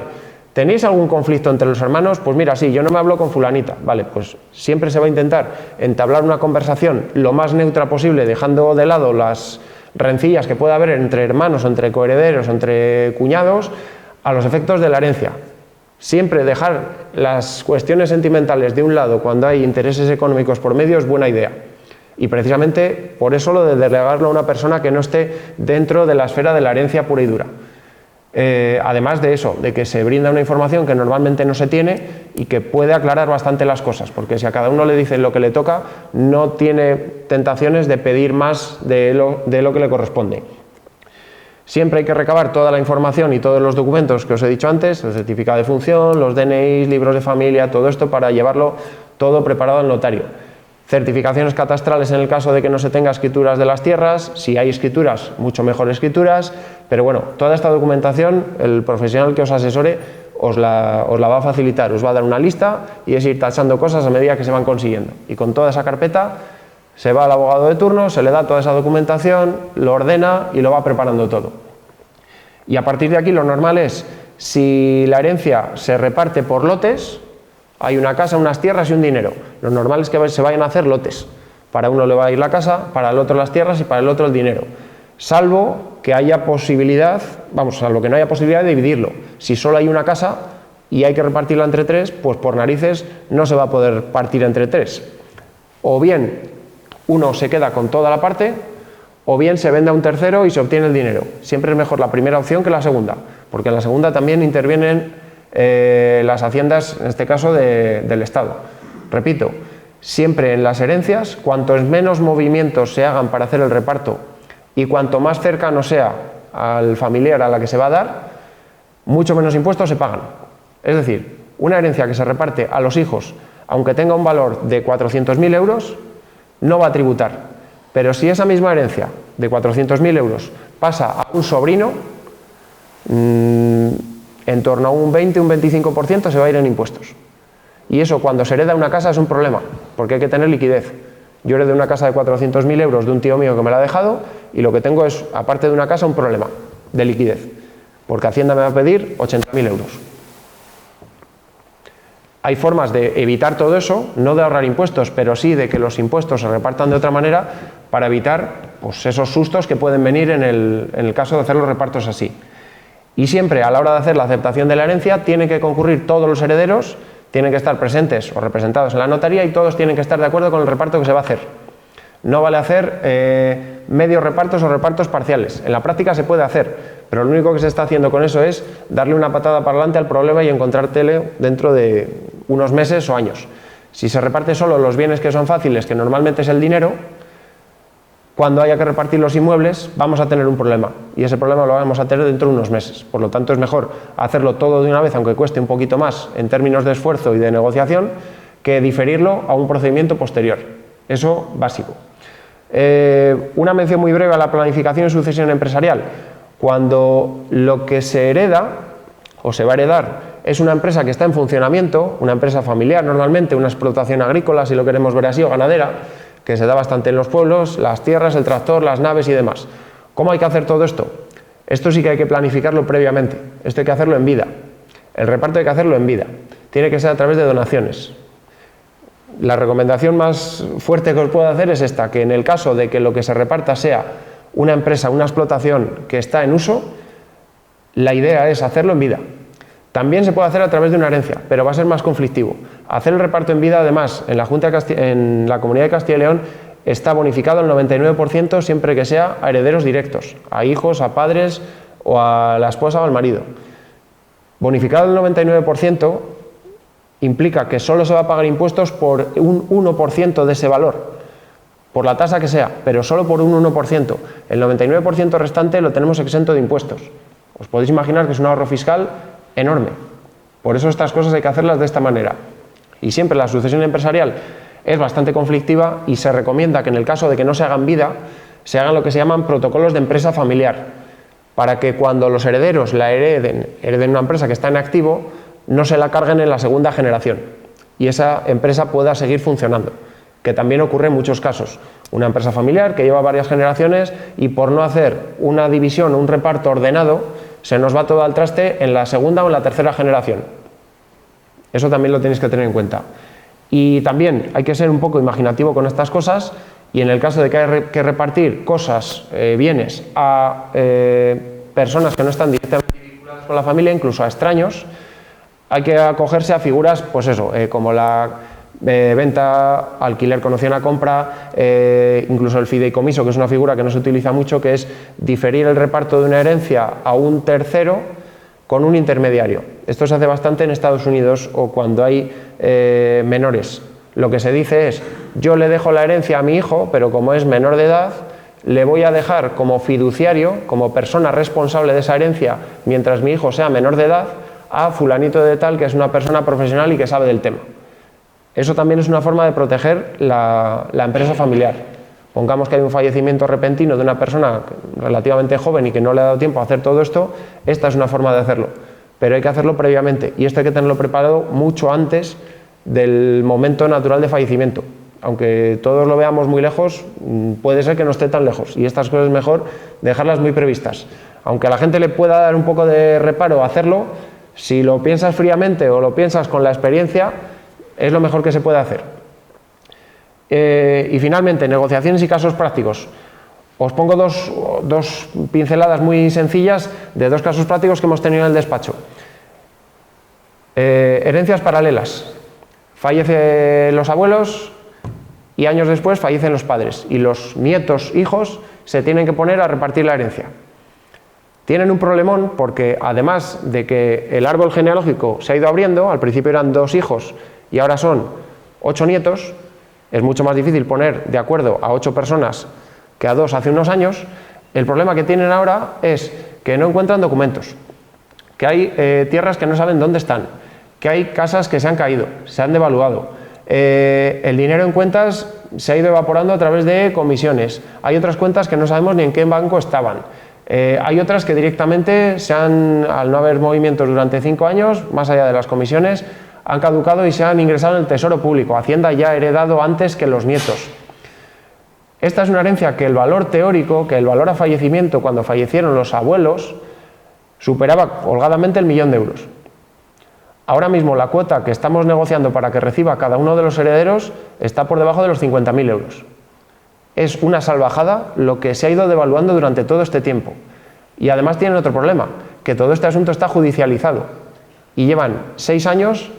¿tenéis algún conflicto entre los hermanos? Pues mira, sí, yo no me hablo con fulanita. Vale, pues siempre se va a intentar entablar una conversación lo más neutra posible, dejando de lado las rencillas que pueda haber entre hermanos, entre coherederos, entre cuñados, a los efectos de la herencia. Siempre dejar las cuestiones sentimentales de un lado cuando hay intereses económicos por medio es buena idea. Y precisamente por eso lo de delegarlo a una persona que no esté dentro de la esfera de la herencia pura y dura. Además de eso, de que se brinda una información que normalmente no se tiene y que puede aclarar bastante las cosas, porque si a cada uno le dicen lo que le toca, no tiene tentaciones de pedir más de lo que le corresponde. Siempre hay que recabar toda la información y todos los documentos que os he dicho antes, el certificado de función, los DNIs, libros de familia, todo esto para llevarlo todo preparado al notario. Certificaciones catastrales en el caso de que no se tenga escrituras de las tierras, si hay escrituras, mucho mejor escrituras, pero bueno, toda esta documentación, el profesional que os asesore os la va a facilitar, os va a dar una lista y es ir tachando cosas a medida que se van consiguiendo. Y con toda esa carpeta se va al abogado de turno, se le da toda esa documentación, lo ordena y lo va preparando todo. Y a partir de aquí lo normal es, si la herencia se reparte por lotes, hay una casa, unas tierras y un dinero. Lo normal es que se vayan a hacer lotes. Para uno le va a ir la casa, para el otro las tierras y para el otro el dinero. Salvo que haya posibilidad, vamos, a lo que no haya posibilidad de dividirlo. Si solo hay una casa y hay que repartirla entre 3, pues por narices no se va a poder partir entre 3. O bien uno se queda con toda la parte, o bien se vende a un tercero y se obtiene el dinero. Siempre es mejor la primera opción que la segunda, porque en la segunda también intervienen las haciendas, en este caso del Estado. Repito, siempre en las herencias, cuantos menos movimientos se hagan para hacer el reparto y cuanto más cercano sea al familiar a la que se va a dar, mucho menos impuestos se pagan. Es decir, una herencia que se reparte a los hijos, aunque tenga un valor de 400.000 euros, no va a tributar. Pero si esa misma herencia de 400.000 euros pasa a un sobrino, en torno a un 20, un 25% se va a ir en impuestos. Y eso, cuando se hereda una casa, es un problema, porque hay que tener liquidez. Yo heredé una casa de 400.000 euros de un tío mío que me la ha dejado, y lo que tengo es, aparte de una casa, un problema de liquidez, porque Hacienda me va a pedir 80.000 euros. Hay formas de evitar todo eso, no de ahorrar impuestos, pero sí de que los impuestos se repartan de otra manera para evitar pues, esos sustos que pueden venir en el caso de hacer los repartos así. Y siempre, a la hora de hacer la aceptación de la herencia, tienen que concurrir todos los herederos, tienen que estar presentes o representados en la notaría y todos tienen que estar de acuerdo con el reparto que se va a hacer. No vale hacer medios repartos o repartos parciales. En la práctica se puede hacer, pero lo único que se está haciendo con eso es darle una patada para adelante al problema y encontrártele dentro de unos meses o años. Si se reparte solo los bienes que son fáciles, que normalmente es el dinero, cuando haya que repartir los inmuebles vamos a tener un problema y ese problema lo vamos a tener dentro de unos meses. Por lo tanto es mejor hacerlo todo de una vez, aunque cueste un poquito más en términos de esfuerzo y de negociación, que diferirlo a un procedimiento posterior. Eso básico. Una mención muy breve a la planificación y sucesión empresarial. Cuando lo que se hereda o se va a heredar es una empresa que está en funcionamiento, una empresa familiar normalmente, una explotación agrícola, si lo queremos ver así, o ganadera, que se da bastante en los pueblos, las tierras, el tractor, las naves y demás. ¿Cómo hay que hacer todo esto? Esto sí que hay que planificarlo previamente, esto hay que hacerlo en vida. El reparto hay que hacerlo en vida, tiene que ser a través de donaciones. La recomendación más fuerte que os puedo hacer es esta, que en el caso de que lo que se reparta sea una empresa, una explotación que está en uso, la idea es hacerlo en vida. También se puede hacer a través de una herencia, pero va a ser más conflictivo. Hacer el reparto en vida, además, en la Comunidad de Castilla y León está bonificado el 99% siempre que sea a herederos directos, a hijos, a padres o a la esposa o al marido. Bonificado el 99% implica que solo se va a pagar impuestos por un 1% de ese valor, por la tasa que sea, pero solo por un 1%. El 99% restante lo tenemos exento de impuestos. Os podéis imaginar que es un ahorro fiscal enorme. Por eso estas cosas hay que hacerlas de esta manera. Y siempre la sucesión empresarial es bastante conflictiva y se recomienda que en el caso de que no se hagan vida, se hagan lo que se llaman protocolos de empresa familiar, para que cuando los herederos la hereden una empresa que está en activo, no se la carguen en la segunda generación y esa empresa pueda seguir funcionando, que también ocurre en muchos casos. Una empresa familiar que lleva varias generaciones y por no hacer una división o un reparto ordenado, se nos va todo al traste en la segunda o en la tercera generación. Eso también lo tenéis que tener en cuenta. Y también hay que ser un poco imaginativo con estas cosas y en el caso de que hay que repartir cosas, bienes, a personas que no están directamente vinculadas con la familia, incluso a extraños, hay que acogerse a figuras, pues eso, como la venta, alquiler con opción a compra, incluso el fideicomiso, que es una figura que no se utiliza mucho, que es diferir el reparto de una herencia a un tercero con un intermediario. Esto se hace bastante en Estados Unidos o cuando hay menores. Lo que se dice es, yo le dejo la herencia a mi hijo, pero como es menor de edad, le voy a dejar como fiduciario, como persona responsable de esa herencia, mientras mi hijo sea menor de edad, a fulanito de tal, que es una persona profesional y que sabe del tema. Eso también es una forma de proteger la empresa familiar. Pongamos que hay un fallecimiento repentino de una persona relativamente joven y que no le ha dado tiempo a hacer todo esto, esta es una forma de hacerlo. Pero hay que hacerlo previamente y esto hay que tenerlo preparado mucho antes del momento natural de fallecimiento. Aunque todos lo veamos muy lejos, puede ser que no esté tan lejos y estas cosas es mejor dejarlas muy previstas. Aunque a la gente le pueda dar un poco de reparo hacerlo, si lo piensas fríamente o lo piensas con la experiencia, es lo mejor que se puede hacer. Y finalmente, negociaciones y casos prácticos. Os pongo dos pinceladas muy sencillas de dos casos prácticos que hemos tenido en el despacho. Herencias paralelas. Fallecen los abuelos y años después fallecen los padres y los nietos, hijos, se tienen que poner a repartir la herencia. Tienen un problemón porque además de que el árbol genealógico se ha ido abriendo, al principio eran 2 hijos y ahora son 8 nietos, es mucho más difícil poner de acuerdo a 8 personas que a 2 hace unos años. El problema que tienen ahora es que no encuentran documentos, que hay tierras que no saben dónde están, que hay casas que se han caído, se han devaluado, el dinero en cuentas se ha ido evaporando a través de comisiones, hay otras cuentas que no sabemos ni en qué banco estaban, hay otras que directamente al no haber movimientos durante 5 años, más allá de las comisiones, han caducado y se han ingresado en el tesoro público. Hacienda ya ha heredado antes que los nietos. Esta es una herencia que el valor teórico, que el valor a fallecimiento cuando fallecieron los abuelos, superaba holgadamente el 1.000.000 de euros. Ahora mismo la cuota que estamos negociando para que reciba cada uno de los herederos está por debajo de los 50.000 euros. Es una salvajada lo que se ha ido devaluando durante todo este tiempo. Y además tienen otro problema, que todo este asunto está judicializado y llevan 6 años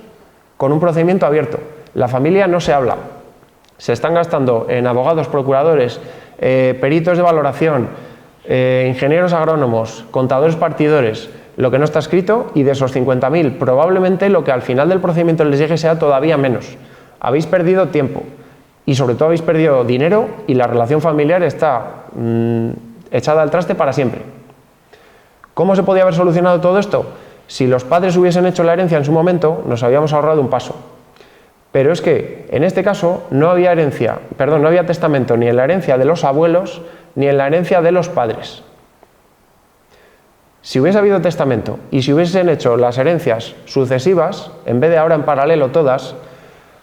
con un procedimiento abierto. La familia no se habla. Se están gastando en abogados, procuradores, peritos de valoración, ingenieros agrónomos, contadores partidores, lo que no está escrito, y de esos 50.000 probablemente lo que al final del procedimiento les llegue sea todavía menos. Habéis perdido tiempo y sobre todo habéis perdido dinero y la relación familiar está echada al traste para siempre. ¿Cómo se podía haber solucionado todo esto? Si los padres hubiesen hecho la herencia en su momento, nos habíamos ahorrado un paso. Pero es que en este caso no había testamento ni en la herencia de los abuelos ni en la herencia de los padres. Si hubiese habido testamento y si hubiesen hecho las herencias sucesivas, en vez de ahora en paralelo todas,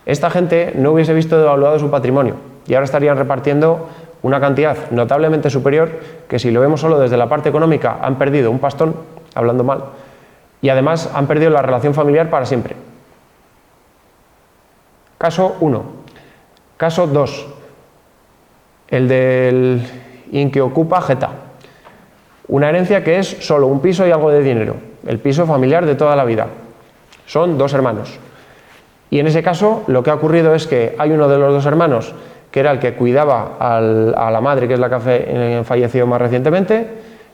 esta gente no hubiese visto devaluado su patrimonio y ahora estarían repartiendo una cantidad notablemente superior que, si lo vemos solo desde la parte económica, han perdido un pastón, hablando mal, y además han perdido la relación familiar para siempre. Caso 1. Caso 2. El del Inquiocupa Geta. Una herencia que es solo un piso y algo de dinero. El piso familiar de toda la vida. Son 2 hermanos. Y en ese caso lo que ha ocurrido es que hay uno de los 2 hermanos que era el que cuidaba a la madre, que es la que ha fallecido más recientemente,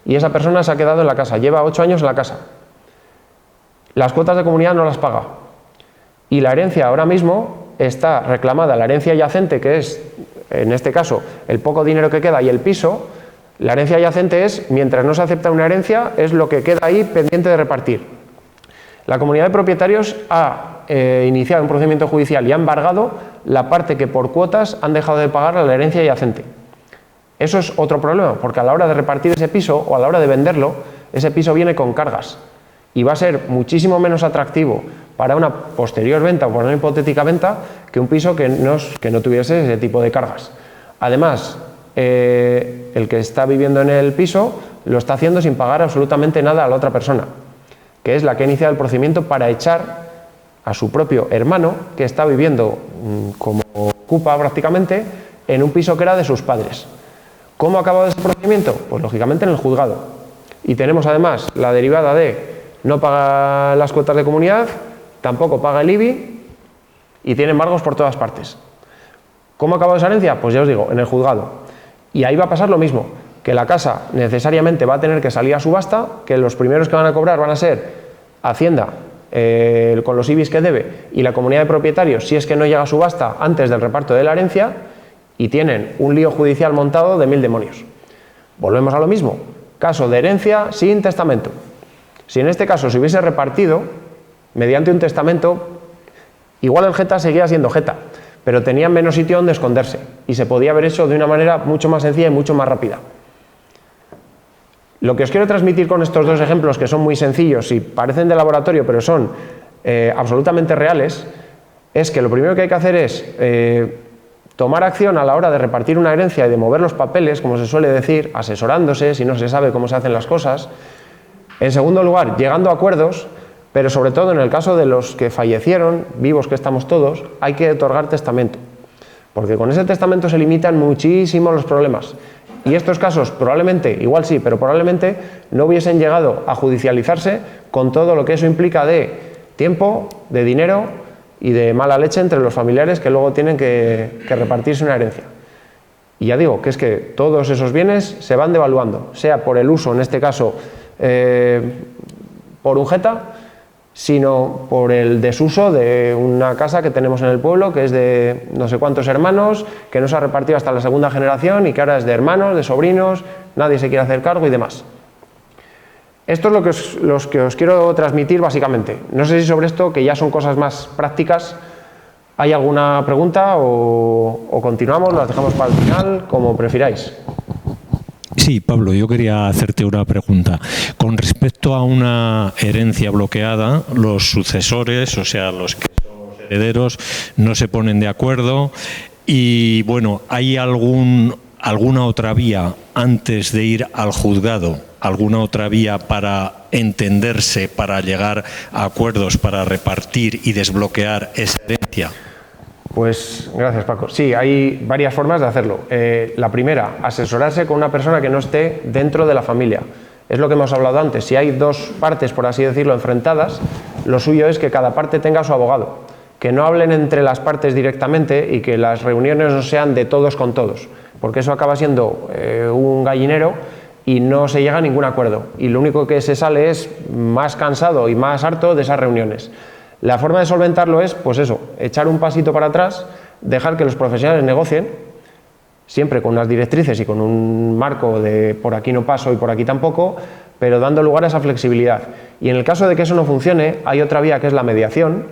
y esa persona se ha quedado en la casa. Lleva 8 años en la casa. Las cuotas de comunidad no las paga. Y la herencia ahora mismo está reclamada, la herencia yacente, que es, en este caso, el poco dinero que queda y el piso. La herencia yacente es, mientras no se acepta una herencia, es lo que queda ahí pendiente de repartir. La comunidad de propietarios ha iniciado un procedimiento judicial y ha embargado la parte que por cuotas han dejado de pagar a la herencia yacente. Eso es otro problema, porque a la hora de repartir ese piso o a la hora de venderlo, ese piso viene con cargas y va a ser muchísimo menos atractivo para una posterior venta o para una hipotética venta que un piso que no tuviese ese tipo de cargas. Además, el que está viviendo en el piso lo está haciendo sin pagar absolutamente nada a la otra persona, que es la que ha iniciado el procedimiento para echar a su propio hermano, que está viviendo como ocupa prácticamente en un piso que era de sus padres. ¿Cómo ha acabado ese procedimiento? Pues lógicamente en el juzgado. Y tenemos además la derivada de no paga las cuotas de comunidad, tampoco paga el IBI y tiene embargos por todas partes. ¿Cómo ha acabado esa herencia? Pues ya os digo, en el juzgado. Y ahí va a pasar lo mismo, que la casa necesariamente va a tener que salir a subasta, que los primeros que van a cobrar van a ser Hacienda, con los IBIs que debe, y la comunidad de propietarios, si es que no llega a subasta antes del reparto de la herencia, y tienen un lío judicial montado de 1000 demonios. Volvemos a lo mismo, caso de herencia sin testamento. Si en este caso se hubiese repartido mediante un testamento, igual el Geta seguía siendo Geta, pero tenía menos sitio donde esconderse y se podía haber hecho de una manera mucho más sencilla y mucho más rápida. Lo que os quiero transmitir con estos 2 ejemplos, que son muy sencillos y parecen de laboratorio, pero son absolutamente reales, es que lo primero que hay que hacer es tomar acción a la hora de repartir una herencia y de mover los papeles, como se suele decir, asesorándose si no se sabe cómo se hacen las cosas. En segundo lugar, llegando a acuerdos, pero sobre todo en el caso de los que fallecieron, vivos que estamos todos, hay que otorgar testamento, porque con ese testamento se limitan muchísimo los problemas. Y estos casos probablemente, igual sí, pero probablemente no hubiesen llegado a judicializarse con todo lo que eso implica de tiempo, de dinero y de mala leche entre los familiares que luego tienen que repartirse una herencia. Y ya digo que es que todos esos bienes se van devaluando, sea por el uso, en este caso, por un jeta, sino por el desuso de una casa que tenemos en el pueblo, que es de no sé cuántos hermanos, que no se ha repartido hasta la segunda generación y que ahora es de hermanos, de sobrinos, nadie se quiere hacer cargo y demás. Esto es lo que os quiero transmitir básicamente. No sé si sobre esto, que ya son cosas más prácticas, ¿hay alguna pregunta o continuamos, las dejamos para el final, como prefiráis? Sí, Pablo, yo quería hacerte una pregunta. Con respecto a una herencia bloqueada, los sucesores, o sea, los que son los herederos, no se ponen de acuerdo y, bueno, ¿hay alguna otra vía antes de ir al juzgado? ¿Alguna otra vía para entenderse, para llegar a acuerdos, para repartir y desbloquear esa herencia? Pues gracias, Paco. Sí, hay varias formas de hacerlo. La primera, asesorarse con una persona que no esté dentro de la familia. Es lo que hemos hablado antes. Si hay dos partes, por así decirlo, enfrentadas, lo suyo es que cada parte tenga su abogado. Que no hablen entre las partes directamente y que las reuniones no sean de todos con todos, porque eso acaba siendo un gallinero y no se llega a ningún acuerdo. Y lo único que se sale es más cansado y más harto de esas reuniones. La forma de solventarlo es, pues eso, echar un pasito para atrás, dejar que los profesionales negocien, siempre con unas directrices y con un marco de por aquí no paso y por aquí tampoco, pero dando lugar a esa flexibilidad. Y en el caso de que eso no funcione, hay otra vía que es la mediación,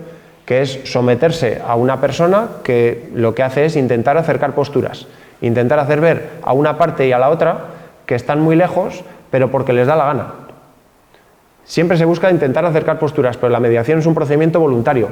que es someterse a una persona que lo que hace es intentar acercar posturas, intentar hacer ver a una parte y a la otra que están muy lejos, pero porque les da la gana. Siempre se busca intentar acercar posturas, pero la mediación es un procedimiento voluntario.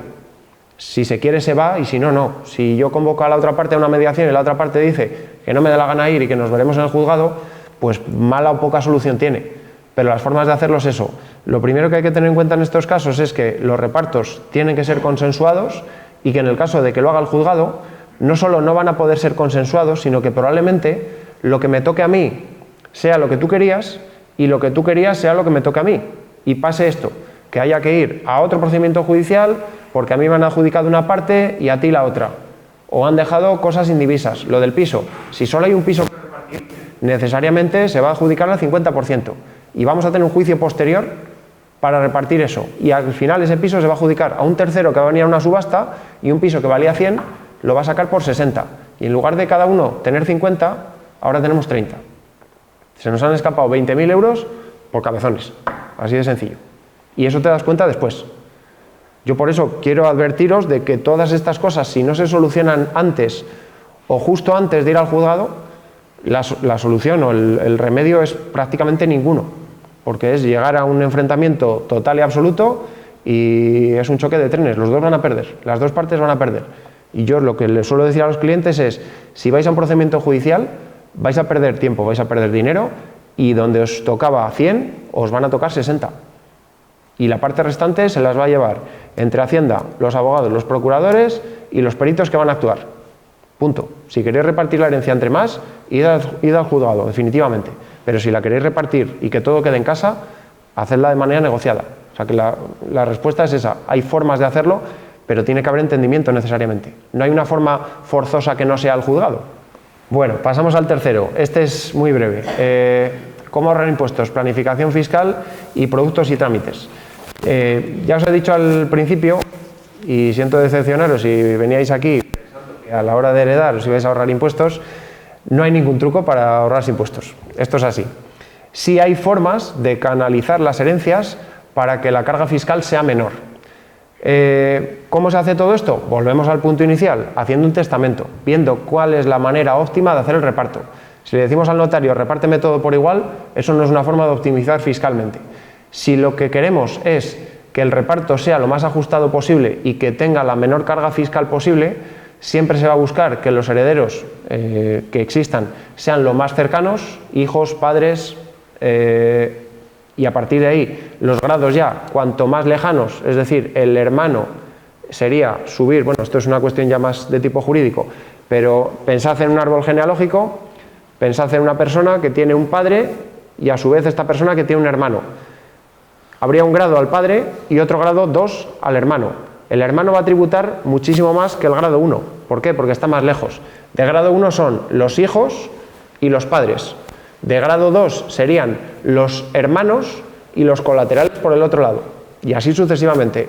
Si se quiere se va y si no, no. Si yo convoco a la otra parte a una mediación y la otra parte dice que no me da la gana ir y que nos veremos en el juzgado, pues mala o poca solución tiene. Pero las formas de hacerlo es eso. Lo primero que hay que tener en cuenta en estos casos es que los repartos tienen que ser consensuados y que en el caso de que lo haga el juzgado, no solo no van a poder ser consensuados, sino que probablemente lo que me toque a mí sea lo que tú querías y lo que tú querías sea lo que me toque a mí. Y pase esto, que haya que ir a otro procedimiento judicial porque a mí me han adjudicado una parte y a ti la otra. O han dejado cosas indivisas. Lo del piso, si solo hay un piso que repartir, necesariamente se va a adjudicar al 50%. Y vamos a tener un juicio posterior para repartir eso. Y al final ese piso se va a adjudicar a un tercero que va a venir a una subasta y un piso que valía 100 lo va a sacar por 60. Y en lugar de cada uno tener 50, ahora tenemos 30. Se nos han escapado 20.000 euros por cabezones. Así de sencillo. Y eso te das cuenta después. Yo por eso quiero advertiros de que todas estas cosas, si no se solucionan antes o justo antes de ir al juzgado, la solución o el remedio es prácticamente ninguno. Porque es llegar a un enfrentamiento total y absoluto y es un choque de trenes. Los dos van a perder, las dos partes van a perder. Y yo lo que les suelo decir a los clientes es, si vais a un procedimiento judicial, vais a perder tiempo, vais a perder dinero y donde os tocaba 100, os van a tocar 60. Y la parte restante se las va a llevar entre Hacienda, los abogados, los procuradores y los peritos que van a actuar. Punto. Si queréis repartir la herencia entre más, id al juzgado, definitivamente. Pero si la queréis repartir y que todo quede en casa, hacedla de manera negociada. O sea que la respuesta es esa. Hay formas de hacerlo, pero tiene que haber entendimiento necesariamente. No hay una forma forzosa que no sea el juzgado. Bueno, pasamos al tercero. Este es muy breve. ¿Cómo ahorrar impuestos? Planificación fiscal y productos y trámites. Ya os he dicho al principio, y siento decepcionaros si veníais aquí pensando que a la hora de heredar os ibais a ahorrar impuestos, no hay ningún truco para ahorrarse impuestos. Esto es así. Sí hay formas de canalizar las herencias para que la carga fiscal sea menor. ¿Cómo se hace todo esto? Volvemos al punto inicial, haciendo un testamento, viendo cuál es la manera óptima de hacer el reparto. Si le decimos al notario, repárteme todo por igual, eso no es una forma de optimizar fiscalmente. Si lo que queremos es que el reparto sea lo más ajustado posible y que tenga la menor carga fiscal posible, siempre se va a buscar que los herederos que existan sean lo más cercanos, hijos, padres, y a partir de ahí los grados ya cuanto más lejanos, es decir, el hermano sería subir, bueno, esto es una cuestión ya más de tipo jurídico, pero pensad en un árbol genealógico, pensad en una persona que tiene un padre y a su vez esta persona que tiene un hermano. Habría un grado al padre y otro grado 2 al hermano. El hermano va a tributar muchísimo más que el grado 1. ¿Por qué? Porque está más lejos. De grado 1 son los hijos y los padres. De grado 2 serían los hermanos y los colaterales por el otro lado. Y así sucesivamente.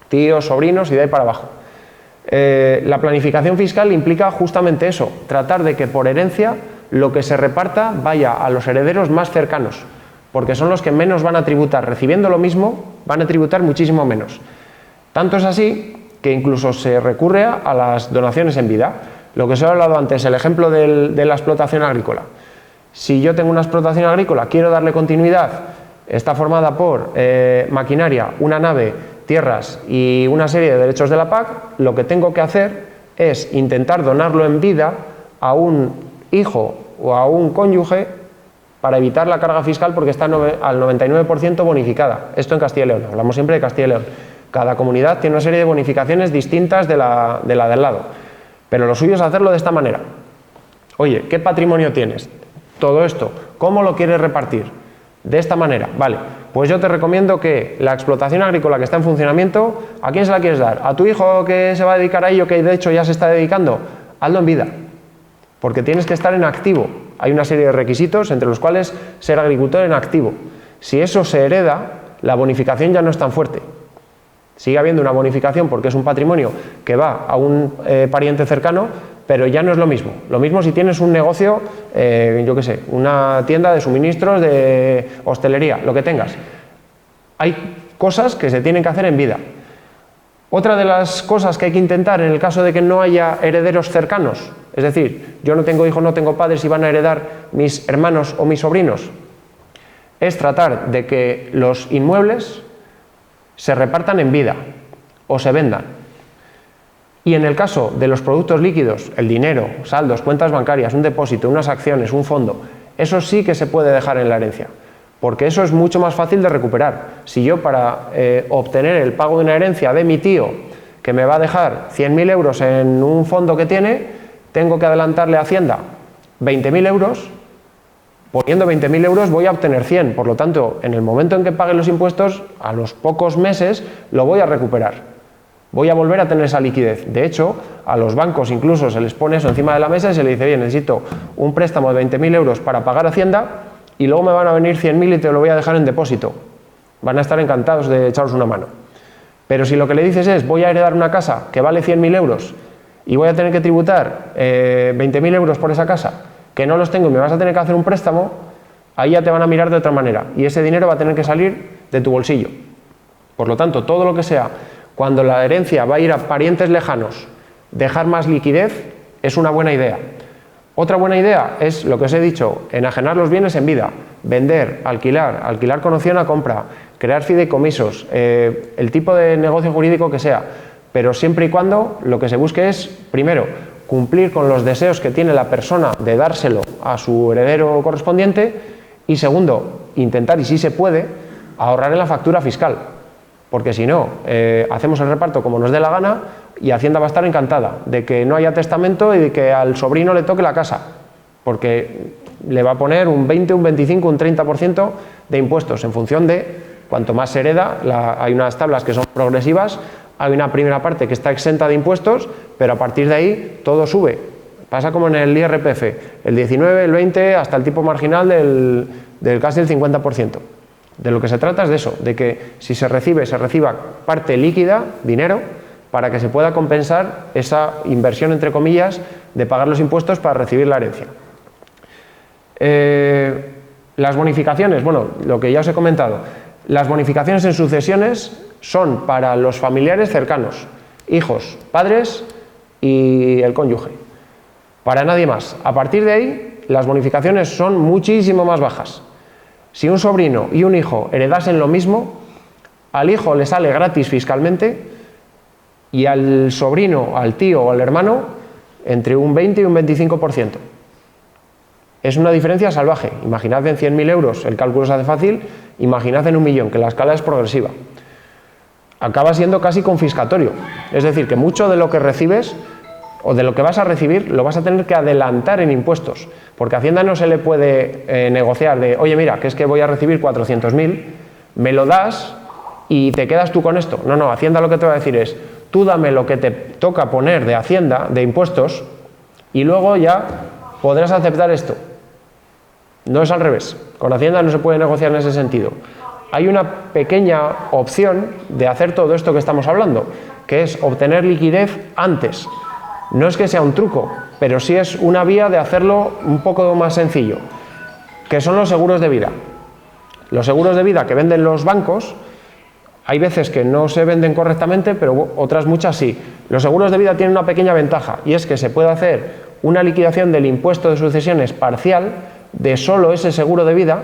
Tíos, sobrinos y de ahí para abajo. La planificación fiscal implica justamente eso. Tratar de que por herencia lo que se reparta vaya a los herederos más cercanos. Porque son los que menos van a tributar. Recibiendo lo mismo, van a tributar muchísimo menos. Tanto es así que incluso se recurre a las donaciones en vida. Lo que os he hablado antes, el ejemplo de la explotación agrícola. Si yo tengo una explotación agrícola, quiero darle continuidad, está formada por maquinaria, una nave, tierras y una serie de derechos de la PAC, lo que tengo que hacer es intentar donarlo en vida a un hijo o a un cónyuge para evitar la carga fiscal porque está al 99% bonificada. Esto en Castilla y León, hablamos siempre de Castilla y León. Cada comunidad tiene una serie de bonificaciones distintas de la del lado. Pero lo suyo es hacerlo de esta manera. Oye, ¿qué patrimonio tienes? Todo esto, ¿cómo lo quieres repartir? De esta manera. Vale, pues yo te recomiendo que la explotación agrícola que está en funcionamiento, ¿a quién se la quieres dar? ¿A tu hijo que se va a dedicar a ello, que de hecho ya se está dedicando? Hazlo en vida. Porque tienes que estar en activo. Hay una serie de requisitos, entre los cuales ser agricultor en activo. Si eso se hereda, la bonificación ya no es tan fuerte. Sigue habiendo una bonificación porque es un patrimonio que va a un pariente cercano, pero ya no es lo mismo. Lo mismo si tienes un negocio, yo qué sé, una tienda de suministros, de hostelería, lo que tengas. Hay cosas que se tienen que hacer en vida. Otra de las cosas que hay que intentar en el caso de que no haya herederos cercanos, es decir, yo no tengo hijos, no tengo padres y van a heredar mis hermanos o mis sobrinos, es tratar de que los inmuebles se repartan en vida o se vendan. Y en el caso de los productos líquidos, el dinero, saldos, cuentas bancarias, un depósito, unas acciones, un fondo, eso sí que se puede dejar en la herencia, porque eso es mucho más fácil de recuperar. Si yo para obtener el pago de una herencia de mi tío, que me va a dejar 100.000 euros en un fondo que tiene, tengo que adelantarle a Hacienda 20.000 euros, poniendo 20.000 euros voy a obtener 100, por lo tanto, en el momento en que pague los impuestos, a los pocos meses lo voy a recuperar. Voy a volver a tener esa liquidez. De hecho, a los bancos incluso se les pone eso encima de la mesa y se les dice, oye, necesito un préstamo de 20.000 euros para pagar Hacienda y luego me van a venir 100.000 y te lo voy a dejar en depósito. Van a estar encantados de echaros una mano. Pero si lo que le dices es, voy a heredar una casa que vale 100.000 euros y voy a tener que tributar 20.000 euros por esa casa, que no los tengo y me vas a tener que hacer un préstamo, ahí ya te van a mirar de otra manera y ese dinero va a tener que salir de tu bolsillo. Por lo tanto, todo lo que sea, cuando la herencia va a ir a parientes lejanos, dejar más liquidez es una buena idea. Otra buena idea es lo que os he dicho, enajenar los bienes en vida, vender, alquilar con opción a compra, crear fideicomisos, el tipo de negocio jurídico que sea, pero siempre y cuando lo que se busque es, primero, cumplir con los deseos que tiene la persona de dárselo a su heredero correspondiente y segundo, intentar, y si se puede, ahorrar en la factura fiscal, porque si no, hacemos el reparto como nos dé la gana y Hacienda va a estar encantada de que no haya testamento y de que al sobrino le toque la casa, porque le va a poner un 20, un 25, un 30% de impuestos en función de cuanto más se hereda. Hay unas tablas que son progresivas. Hay una primera parte que está exenta de impuestos, pero a partir de ahí todo sube. Pasa como en el IRPF, el 19, el 20, hasta el tipo marginal del casi el 50%. De lo que se trata es de eso, de que si se reciba parte líquida, dinero, para que se pueda compensar esa inversión, entre comillas, de pagar los impuestos para recibir la herencia. Las bonificaciones, bueno, lo que ya os he comentado, las bonificaciones en sucesiones son para los familiares cercanos, hijos, padres y el cónyuge, para nadie más. A partir de ahí, las bonificaciones son muchísimo más bajas. Si un sobrino y un hijo heredasen lo mismo, al hijo le sale gratis fiscalmente y al sobrino, al tío o al hermano, entre un 20 y un 25%. Es una diferencia salvaje. Imaginad en 100.000 euros, el cálculo se hace fácil, imaginad en 1.000.000, que la escala es progresiva. Acaba siendo casi confiscatorio. Es decir, que mucho de lo que recibes o de lo que vas a recibir lo vas a tener que adelantar en impuestos, porque a Hacienda no se le puede negociar de, oye, mira, que es que voy a recibir 400.000, me lo das y te quedas tú con esto. No, Hacienda lo que te va a decir es, tú dame lo que te toca poner de Hacienda, de impuestos, y luego ya podrás aceptar esto. No es al revés. Con Hacienda no se puede negociar en ese sentido. Hay una pequeña opción de hacer todo esto que estamos hablando, que es obtener liquidez antes. No es que sea un truco, pero sí es una vía de hacerlo un poco más sencillo, que son los seguros de vida. Los seguros de vida que venden los bancos, hay veces que no se venden correctamente, pero otras muchas sí. Los seguros de vida tienen una pequeña ventaja, y es que se puede hacer una liquidación del impuesto de sucesiones parcial de solo ese seguro de vida,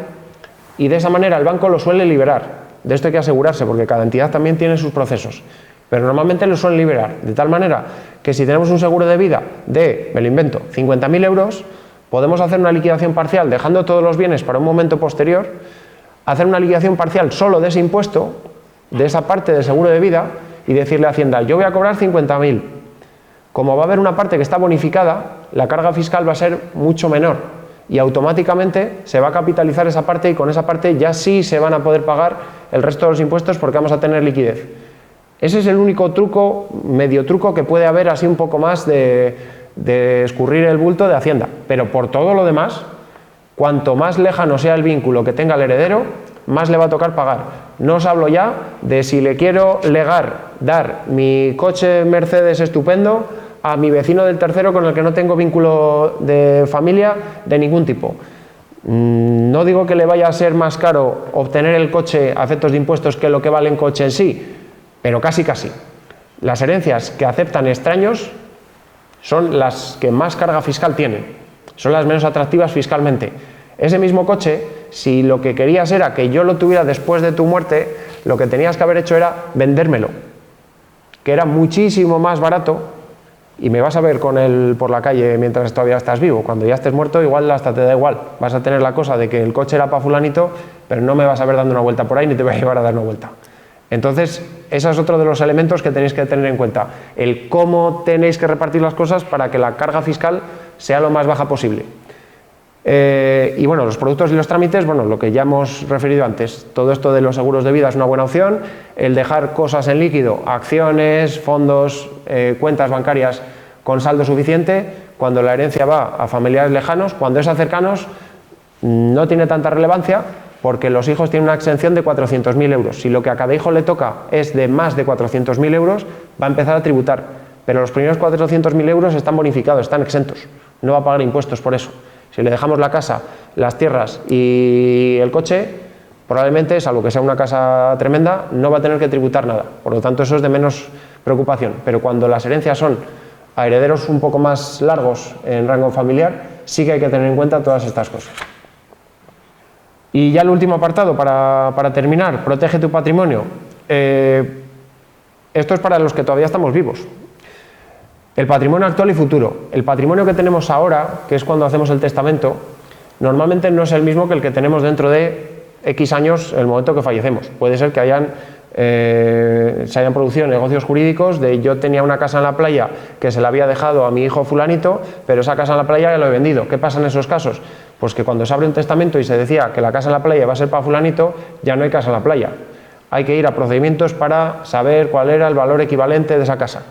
y de esa manera el banco lo suele liberar. De esto hay que asegurarse, porque cada entidad también tiene sus procesos, pero normalmente lo suelen liberar, de tal manera que si tenemos un seguro de vida de, me lo invento, 50.000 euros, podemos hacer una liquidación parcial dejando todos los bienes para un momento posterior, hacer una liquidación parcial solo de ese impuesto, de esa parte del seguro de vida, y decirle a Hacienda, yo voy a cobrar 50.000. Como va a haber una parte que está bonificada, la carga fiscal va a ser mucho menor y automáticamente se va a capitalizar esa parte, y con esa parte ya sí se van a poder pagar el resto de los impuestos porque vamos a tener liquidez. Ese es el único truco, medio truco, que puede haber así un poco más de escurrir el bulto de Hacienda. Pero por todo lo demás, cuanto más lejano sea el vínculo que tenga el heredero, más le va a tocar pagar. No os hablo ya de si le quiero dar mi coche Mercedes estupendo a mi vecino del tercero con el que no tengo vínculo de familia de ningún tipo. No digo que le vaya a ser más caro obtener el coche a efectos de impuestos que lo que vale el coche en sí, pero casi. Las herencias que aceptan extraños son las que más carga fiscal tienen, son las menos atractivas fiscalmente. Ese mismo coche, si lo que querías era que yo lo tuviera después de tu muerte, lo que tenías que haber hecho era vendérmelo, que era muchísimo más barato, y me vas a ver con él por la calle mientras todavía estás vivo. Cuando ya estés muerto, igual hasta te da igual. Vas a tener la cosa de que el coche era para fulanito, pero no me vas a ver dando una vuelta por ahí ni te voy a llevar a dar una vuelta. Entonces, ese es otro de los elementos que tenéis que tener en cuenta. El cómo tenéis que repartir las cosas para que la carga fiscal sea lo más baja posible. Y bueno, los productos y los trámites, bueno, lo que ya hemos referido antes, todo esto de los seguros de vida es una buena opción, el dejar cosas en líquido, acciones, fondos, cuentas bancarias con saldo suficiente, cuando la herencia va a familiares lejanos, cuando es a cercanos no tiene tanta relevancia porque los hijos tienen una exención de 400.000 euros. Si lo que a cada hijo le toca es de más de 400.000 euros, va a empezar a tributar, pero los primeros 400.000 euros están bonificados, están exentos, no va a pagar impuestos por eso. Si le dejamos la casa, las tierras y el coche, probablemente, salvo que sea una casa tremenda, no va a tener que tributar nada. Por lo tanto, eso es de menos preocupación. Pero cuando las herencias son a herederos un poco más largos en rango familiar, sí que hay que tener en cuenta todas estas cosas. Y ya el último apartado, para terminar, protege tu patrimonio. Esto es para los que todavía estamos vivos. El patrimonio actual y futuro. El patrimonio que tenemos ahora, que es cuando hacemos el testamento, normalmente no es el mismo que el que tenemos dentro de X años, el momento que fallecemos. Puede ser que se hayan producido negocios jurídicos de yo tenía una casa en la playa que se la había dejado a mi hijo fulanito, pero esa casa en la playa ya lo he vendido. ¿Qué pasa en esos casos? Pues que cuando se abre un testamento y se decía que la casa en la playa va a ser para fulanito, ya no hay casa en la playa. Hay que ir a procedimientos para saber cuál era el valor equivalente de esa casa.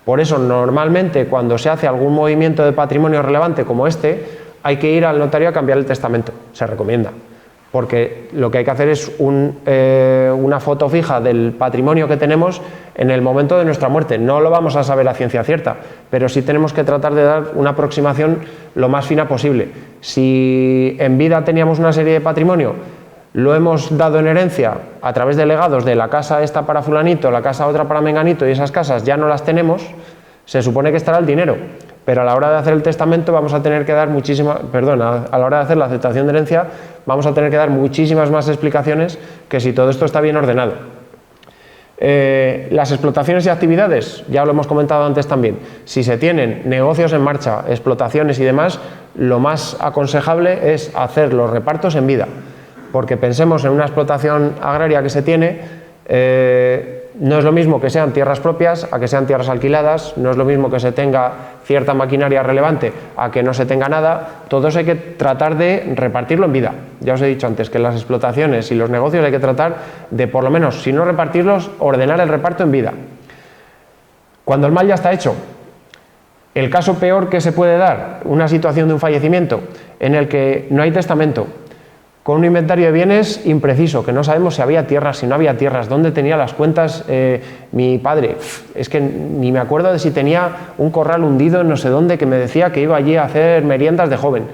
Por eso, normalmente, cuando se hace algún movimiento de patrimonio relevante como este, hay que ir al notario a cambiar el testamento. Se recomienda. Porque lo que hay que hacer es una foto fija del patrimonio que tenemos en el momento de nuestra muerte. No lo vamos a saber a ciencia cierta, pero sí tenemos que tratar de dar una aproximación lo más fina posible. Si en vida teníamos una serie de patrimonio, lo hemos dado en herencia a través de legados de la casa esta para fulanito, la casa otra para menganito, y esas casas ya no las tenemos, se supone que estará el dinero, pero a la hora de hacer el testamento vamos a tener que dar a la hora de hacer la aceptación de herencia vamos a tener que dar muchísimas más explicaciones que si todo esto está bien ordenado. Las explotaciones y actividades, ya lo hemos comentado antes también, si se tienen negocios en marcha, explotaciones y demás, lo más aconsejable es hacer los repartos en vida. Porque pensemos en una explotación agraria que se tiene, no es lo mismo que sean tierras propias a que sean tierras alquiladas, no es lo mismo que se tenga cierta maquinaria relevante a que no se tenga nada. Todo eso hay que tratar de repartirlo en vida. Ya os he dicho antes que las explotaciones y los negocios hay que tratar de, por lo menos, si no repartirlos, ordenar el reparto en vida. Cuando el mal ya está hecho, el caso peor que se puede dar, una situación de un fallecimiento en el que no hay testamento, con un inventario de bienes impreciso, que no sabemos si había tierras, si no había tierras, dónde tenía las cuentas mi padre. Es que ni me acuerdo de si tenía un corral hundido en no sé dónde que me decía que iba allí a hacer meriendas de joven.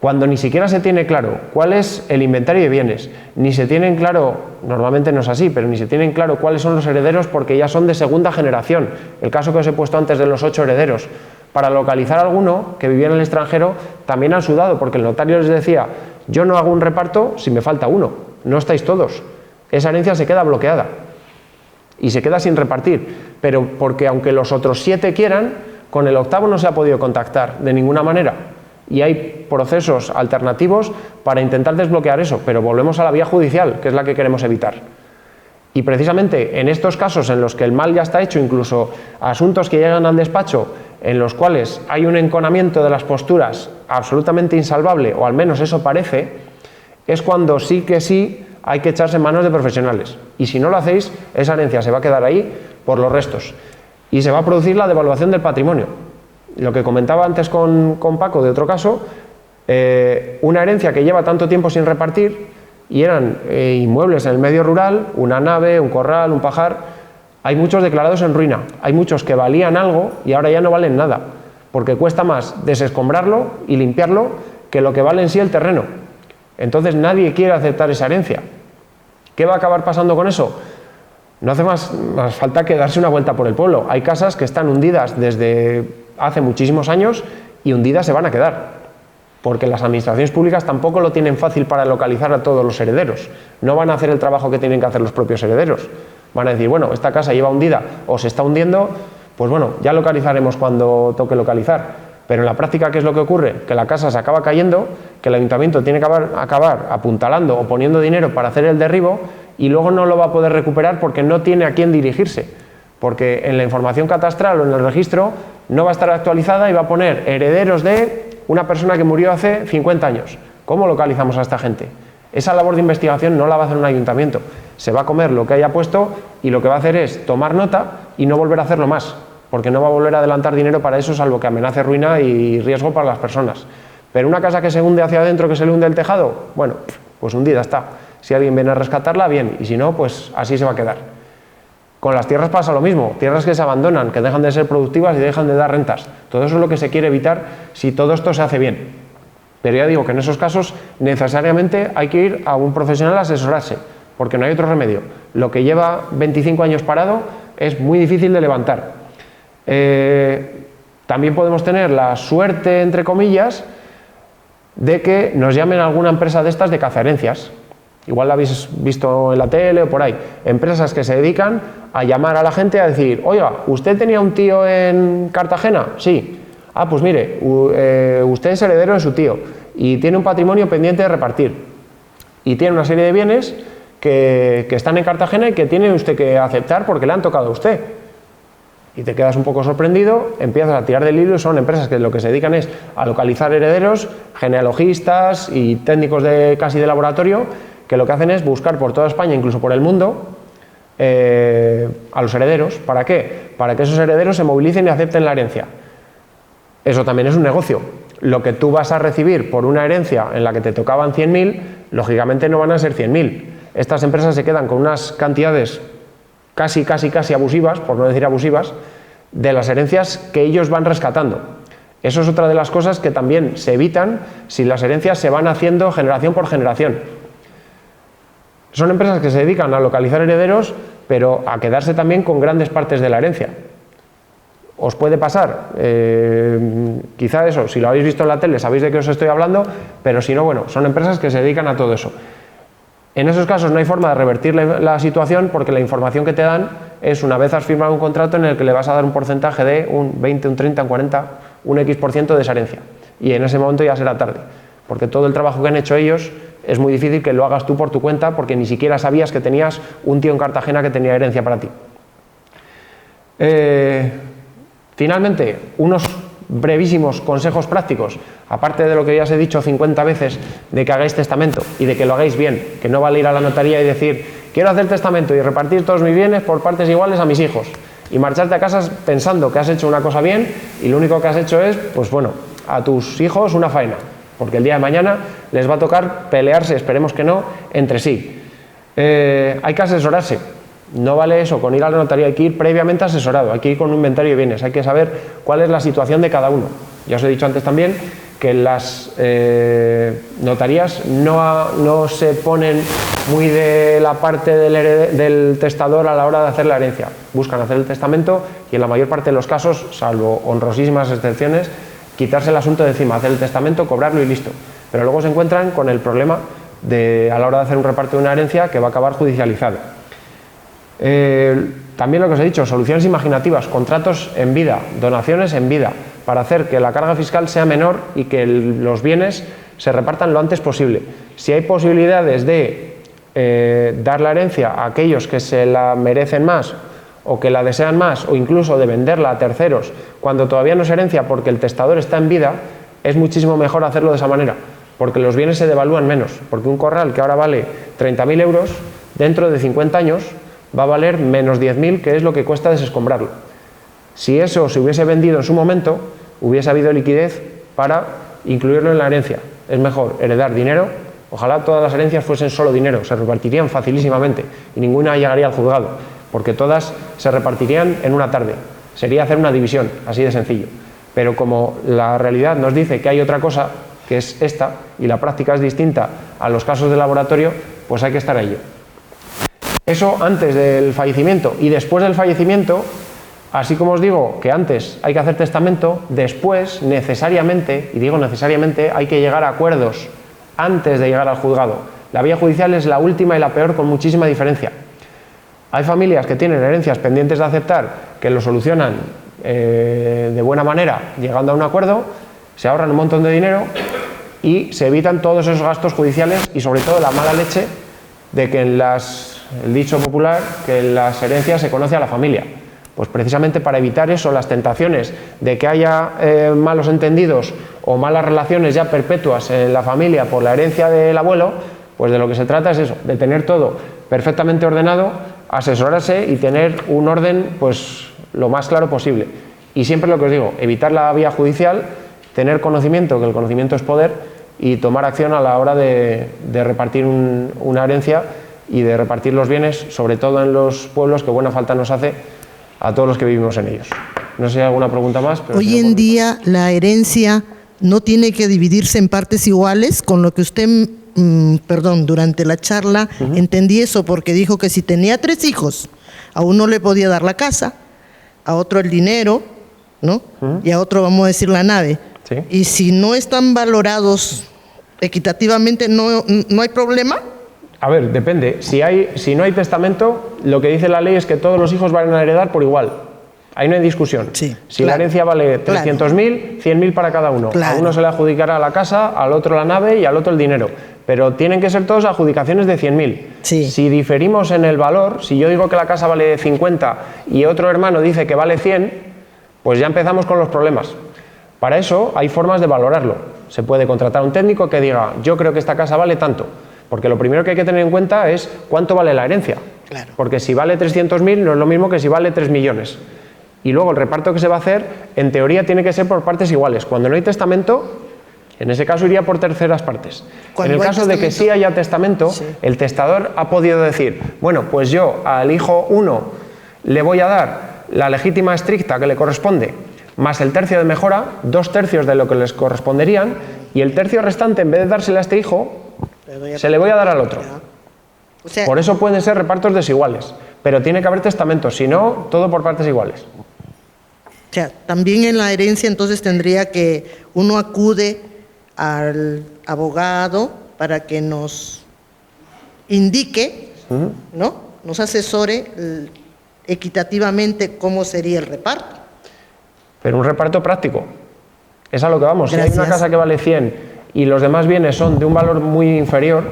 Cuando ni siquiera se tiene claro cuál es el inventario de bienes, ni se tienen claro, normalmente no es así, pero ni se tienen claro cuáles son los herederos porque ya son de segunda generación. El caso que os he puesto antes de los 8 herederos. Para localizar a alguno que vivía en el extranjero también han sudado porque el notario les decía: yo no hago un reparto si me falta uno, no estáis todos. Esa herencia se queda bloqueada y se queda sin repartir, pero porque aunque los otros 7 quieran, con el 8º no se ha podido contactar de ninguna manera. Y hay procesos alternativos para intentar desbloquear eso, pero volvemos a la vía judicial, que es la que queremos evitar. Y precisamente en estos casos en los que el mal ya está hecho, incluso asuntos que llegan al despacho en los cuales hay un enconamiento de las posturas absolutamente insalvable, o al menos eso parece, es cuando sí que sí hay que echarse en manos de profesionales. Y si no lo hacéis, esa herencia se va a quedar ahí por los restos. Y se va a producir la devaluación del patrimonio. Lo que comentaba antes con Paco de otro caso, una herencia que lleva tanto tiempo sin repartir, y eran inmuebles en el medio rural, una nave, un corral, un pajar. Hay muchos declarados en ruina, hay muchos que valían algo y ahora ya no valen nada, porque cuesta más desescombrarlo y limpiarlo que lo que vale en sí el terreno. Entonces nadie quiere aceptar esa herencia. ¿Qué va a acabar pasando con eso? No hace más falta que darse una vuelta por el pueblo. Hay casas que están hundidas desde hace muchísimos años y hundidas se van a quedar, porque las administraciones públicas tampoco lo tienen fácil para localizar a todos los herederos. No van a hacer el trabajo que tienen que hacer los propios herederos. Van a decir, bueno, esta casa lleva hundida o se está hundiendo, pues bueno, ya localizaremos cuando toque localizar. Pero en la práctica, ¿qué es lo que ocurre? Que la casa se acaba cayendo, que el ayuntamiento tiene que acabar apuntalando o poniendo dinero para hacer el derribo y luego no lo va a poder recuperar porque no tiene a quién dirigirse. Porque en la información catastral o en el registro no va a estar actualizada y va a poner herederos de una persona que murió hace 50 años. ¿Cómo localizamos a esta gente? Esa labor de investigación no la va a hacer un ayuntamiento. Se va a comer lo que haya puesto y lo que va a hacer es tomar nota y no volver a hacerlo más, porque no va a volver a adelantar dinero para eso, salvo que amenace ruina y riesgo para las personas. Pero una casa que se hunde hacia adentro, que se le hunde el tejado, bueno, pues hundida está. Si alguien viene a rescatarla, bien, y si no, pues así se va a quedar. Con las tierras pasa lo mismo, tierras que se abandonan, que dejan de ser productivas y dejan de dar rentas. Todo eso es lo que se quiere evitar si todo esto se hace bien. Pero ya digo que en esos casos necesariamente hay que ir a un profesional a asesorarse, porque no hay otro remedio. Lo que lleva 25 años parado es muy difícil de levantar. También podemos tener la suerte, entre comillas, de que nos llamen a alguna empresa de estas de cazaherencias. Igual la habéis visto en la tele o por ahí. Empresas que se dedican a llamar a la gente a decir, oiga, ¿usted tenía un tío en Cartagena? Sí. Ah, pues mire, usted es heredero de su tío y tiene un patrimonio pendiente de repartir. Y tiene una serie de bienes que están en Cartagena y que tiene usted que aceptar porque le han tocado a usted. Y te quedas un poco sorprendido, empiezas a tirar del hilo y son empresas que lo que se dedican es a localizar herederos, genealogistas y técnicos casi de laboratorio, que lo que hacen es buscar por toda España, incluso por el mundo, a los herederos. ¿Para qué? Para que esos herederos se movilicen y acepten la herencia. Eso también es un negocio. Lo que tú vas a recibir por una herencia en la que te tocaban 100.000, lógicamente no van a ser 100.000. Estas empresas se quedan con unas cantidades casi abusivas, por no decir abusivas, de las herencias que ellos van rescatando. Eso es otra de las cosas que también se evitan si las herencias se van haciendo generación por generación. Son empresas que se dedican a localizar herederos, pero a quedarse también con grandes partes de la herencia. Os puede pasar, quizá eso, si lo habéis visto en la tele sabéis de qué os estoy hablando, pero si no, bueno, son empresas que se dedican a todo eso. En esos casos no hay forma de revertir la situación porque la información que te dan es una vez has firmado un contrato en el que le vas a dar un porcentaje de un 20, un 30, un 40, un X% de esa herencia. Y en ese momento ya será tarde, porque todo el trabajo que han hecho ellos es muy difícil que lo hagas tú por tu cuenta porque ni siquiera sabías que tenías un tío en Cartagena que tenía herencia para ti. Finalmente, unos brevísimos consejos prácticos, aparte de lo que ya os he dicho 50 veces de que hagáis testamento y de que lo hagáis bien, que no vale ir a la notaría y decir quiero hacer testamento y repartir todos mis bienes por partes iguales a mis hijos y marcharte a casa pensando que has hecho una cosa bien y lo único que has hecho es, pues bueno, a tus hijos una faena, porque el día de mañana les va a tocar pelearse, esperemos que no, entre sí. Hay que asesorarse. No vale eso con ir a la notaría, hay que ir previamente asesorado, hay que ir con un inventario de bienes, hay que saber cuál es la situación de cada uno. Ya os he dicho antes también que las notarías no se ponen muy de la parte del testador a la hora de hacer la herencia. Buscan hacer el testamento y en la mayor parte de los casos, salvo honrosísimas excepciones, quitarse el asunto de encima, hacer el testamento, cobrarlo y listo. Pero luego se encuentran con el problema a la hora de hacer un reparto de una herencia que va a acabar judicializado. También lo que os he dicho, soluciones imaginativas, contratos en vida, donaciones en vida, para hacer que la carga fiscal sea menor y que los bienes se repartan lo antes posible. Si hay posibilidades de dar la herencia a aquellos que se la merecen más o que la desean más, o incluso de venderla a terceros cuando todavía no es herencia porque el testador está en vida, es muchísimo mejor hacerlo de esa manera, porque los bienes se devalúan menos, porque un corral que ahora vale 30.000 euros, dentro de 50 años va a valer menos 10.000, que es lo que cuesta desescombrarlo. Si eso se hubiese vendido en su momento, hubiese habido liquidez para incluirlo en la herencia. Es mejor heredar dinero, ojalá todas las herencias fuesen solo dinero, se repartirían facilísimamente y ninguna llegaría al juzgado, porque todas se repartirían en una tarde. Sería hacer una división, así de sencillo. Pero como la realidad nos dice que hay otra cosa, que es esta, y la práctica es distinta a los casos de laboratorio, pues hay que estar a ello. Eso antes del fallecimiento y después del fallecimiento, así como os digo que antes hay que hacer testamento, después necesariamente, y digo necesariamente, hay que llegar a acuerdos antes de llegar al juzgado. La vía judicial es la última y la peor con muchísima diferencia. Hay familias que tienen herencias pendientes de aceptar, que lo solucionan de buena manera llegando a un acuerdo, se ahorran un montón de dinero y se evitan todos esos gastos judiciales y sobre todo la mala leche de que el dicho popular, que en las herencias se conoce a la familia. Pues precisamente para evitar eso, las tentaciones de que haya malos entendidos o malas relaciones ya perpetuas en la familia por la herencia del abuelo, pues de lo que se trata es eso, de tener todo perfectamente ordenado, asesorarse y tener un orden pues lo más claro posible. Y siempre lo que os digo, evitar la vía judicial, tener conocimiento, que el conocimiento es poder, y tomar acción a la hora de repartir una herencia y de repartir los bienes, sobre todo en los pueblos, que buena falta nos hace a todos los que vivimos en ellos. No sé si hay alguna pregunta más. Pero hoy en día la herencia no tiene que dividirse en partes iguales, con lo que usted, durante la charla entendí eso, porque dijo que si tenía 3 hijos, a uno le podía dar la casa, a otro el dinero, ¿no? Y a otro, vamos a decir, la nave. Sí. Y si no están valorados equitativamente, ¿no hay problema? A ver, depende. Si no hay testamento, lo que dice la ley es que todos los hijos van a heredar por igual. Ahí no hay discusión. Sí, si la herencia vale 300.000, 100.000 para cada uno. Claro. A uno se le adjudicará la casa, al otro la nave y al otro el dinero. Pero tienen que ser todos adjudicaciones de 100.000. Sí. Si diferimos en el valor, si yo digo que la casa vale 50 y otro hermano dice que vale 100, pues ya empezamos con los problemas. Para eso hay formas de valorarlo. Se puede contratar a un técnico que diga, yo creo que esta casa vale tanto. Porque lo primero que hay que tener en cuenta es cuánto vale la herencia. Claro. Porque si vale 300.000 no es lo mismo que si vale 3 millones. Y luego el reparto que se va a hacer, en teoría, tiene que ser por partes iguales. Cuando no hay testamento, en ese caso iría por terceras partes. En el caso de que sí haya testamento, sí, el testador ha podido decir, bueno, pues yo al hijo 1 le voy a dar la legítima estricta que le corresponde, más el tercio de mejora, 2/3 de lo que les corresponderían, y el tercio restante, en vez de dársele a este hijo, se le voy a dar al otro. O sea, por eso pueden ser repartos desiguales, pero tiene que haber testamento, si no, todo por partes iguales. O sea, también en la herencia entonces tendría que uno acude al abogado para que nos indique, ¿no? Nos asesore equitativamente cómo sería el reparto. Pero un reparto práctico, es a lo que vamos. Gracias. Si hay una casa que vale 100 y los demás bienes son de un valor muy inferior,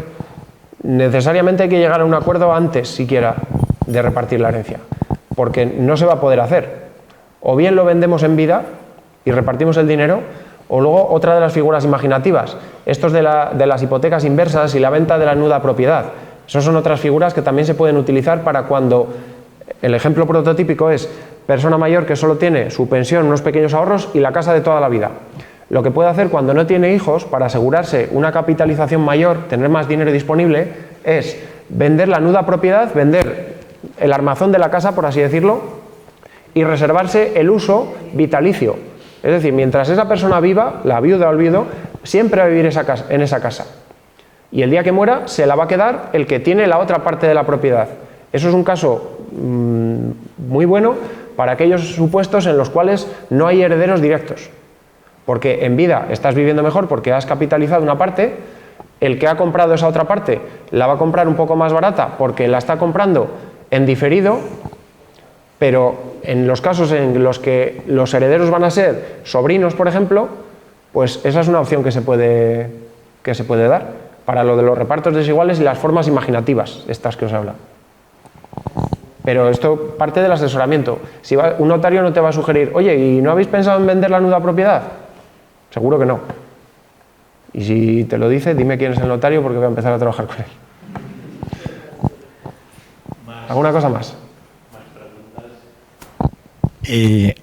necesariamente hay que llegar a un acuerdo antes siquiera de repartir la herencia, porque no se va a poder hacer. O bien lo vendemos en vida y repartimos el dinero, o luego otra de las figuras imaginativas, estos de las hipotecas inversas y la venta de la nuda propiedad. Esas son otras figuras que también se pueden utilizar para cuando, el ejemplo prototípico es persona mayor que solo tiene su pensión, unos pequeños ahorros y la casa de toda la vida. Lo que puede hacer cuando no tiene hijos, para asegurarse una capitalización mayor, tener más dinero disponible, es vender la nuda propiedad, vender el armazón de la casa, por así decirlo, y reservarse el uso vitalicio. Es decir, mientras esa persona viva, la viuda o el viudo, siempre va a vivir en esa casa. Y el día que muera, se la va a quedar el que tiene la otra parte de la propiedad. Eso es un caso muy bueno para aquellos supuestos en los cuales no hay herederos directos. Porque en vida estás viviendo mejor porque has capitalizado una parte, el que ha comprado esa otra parte la va a comprar un poco más barata porque la está comprando en diferido, pero en los casos en los que los herederos van a ser sobrinos, por ejemplo, pues esa es una opción que se puede dar para lo de los repartos desiguales y las formas imaginativas, estas que os habla. Pero esto parte del asesoramiento. Si un notario no te va a sugerir, oye, ¿y no habéis pensado en vender la nuda propiedad? Seguro que no. Y si te lo dice, dime quién es el notario porque voy a empezar a trabajar con él. ¿Alguna cosa más?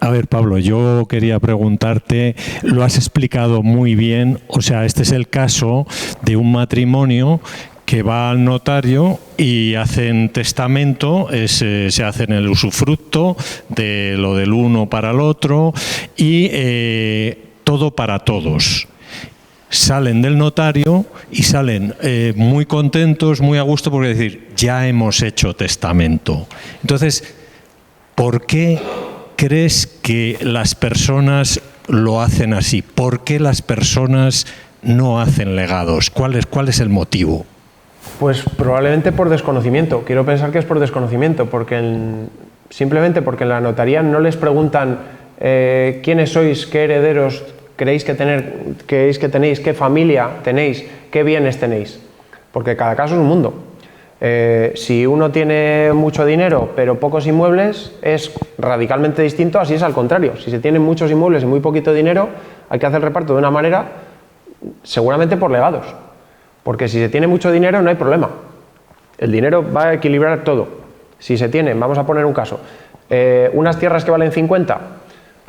A ver, Pablo, yo quería preguntarte, lo has explicado muy bien, o sea, este es el caso de un matrimonio que va al notario y hacen testamento, se hacen el usufructo de lo del uno para el otro y todo para todos. Salen del notario y salen muy contentos, muy a gusto, porque decir, ya hemos hecho testamento. Entonces, ¿por qué crees que las personas lo hacen así? ¿Por qué las personas no hacen legados? ¿Cuál es el motivo? Pues probablemente por desconocimiento. Quiero pensar que es por desconocimiento, simplemente porque en la notaría no les preguntan quiénes sois, qué herederos creéis que tenéis, qué familia tenéis, qué bienes tenéis. Porque cada caso es un mundo. Si uno tiene mucho dinero pero pocos inmuebles, es radicalmente distinto a si es al contrario. Si se tienen muchos inmuebles y muy poquito dinero, hay que hacer el reparto de una manera, seguramente por legados. Porque si se tiene mucho dinero no hay problema. El dinero va a equilibrar todo. Si se tienen, vamos a poner un caso, unas tierras que valen 50,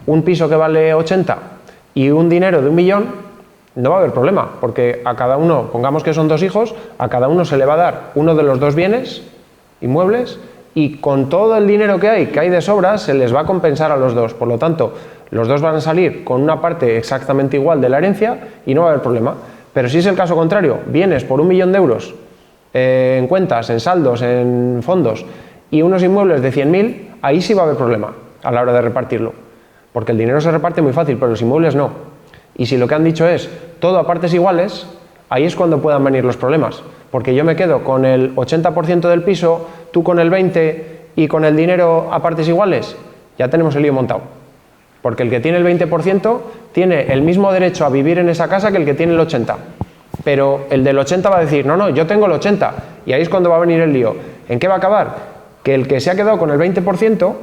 un piso que vale 80 y un dinero de 1 millón, no va a haber problema, porque a cada uno, pongamos que son 2 hijos, a cada uno se le va a dar uno de los 2 bienes inmuebles y con todo el dinero que hay de sobra, se les va a compensar a los 2. Por lo tanto, los 2 van a salir con una parte exactamente igual de la herencia y no va a haber problema. Pero si es el caso contrario, bienes por 1 millón de euros en cuentas, en saldos, en fondos y unos inmuebles de 100.000, ahí sí va a haber problema a la hora de repartirlo. Porque el dinero se reparte muy fácil, pero los inmuebles no. Y si lo que han dicho es todo a partes iguales, ahí es cuando puedan venir los problemas. Porque yo me quedo con el 80% del piso, tú con el 20% y con el dinero a partes iguales, ya tenemos el lío montado. Porque el que tiene el 20% tiene el mismo derecho a vivir en esa casa que el que tiene el 80%. Pero el del 80% va a decir, no, yo tengo el 80%. Y ahí es cuando va a venir el lío. ¿En qué va a acabar? Que el que se ha quedado con el 20%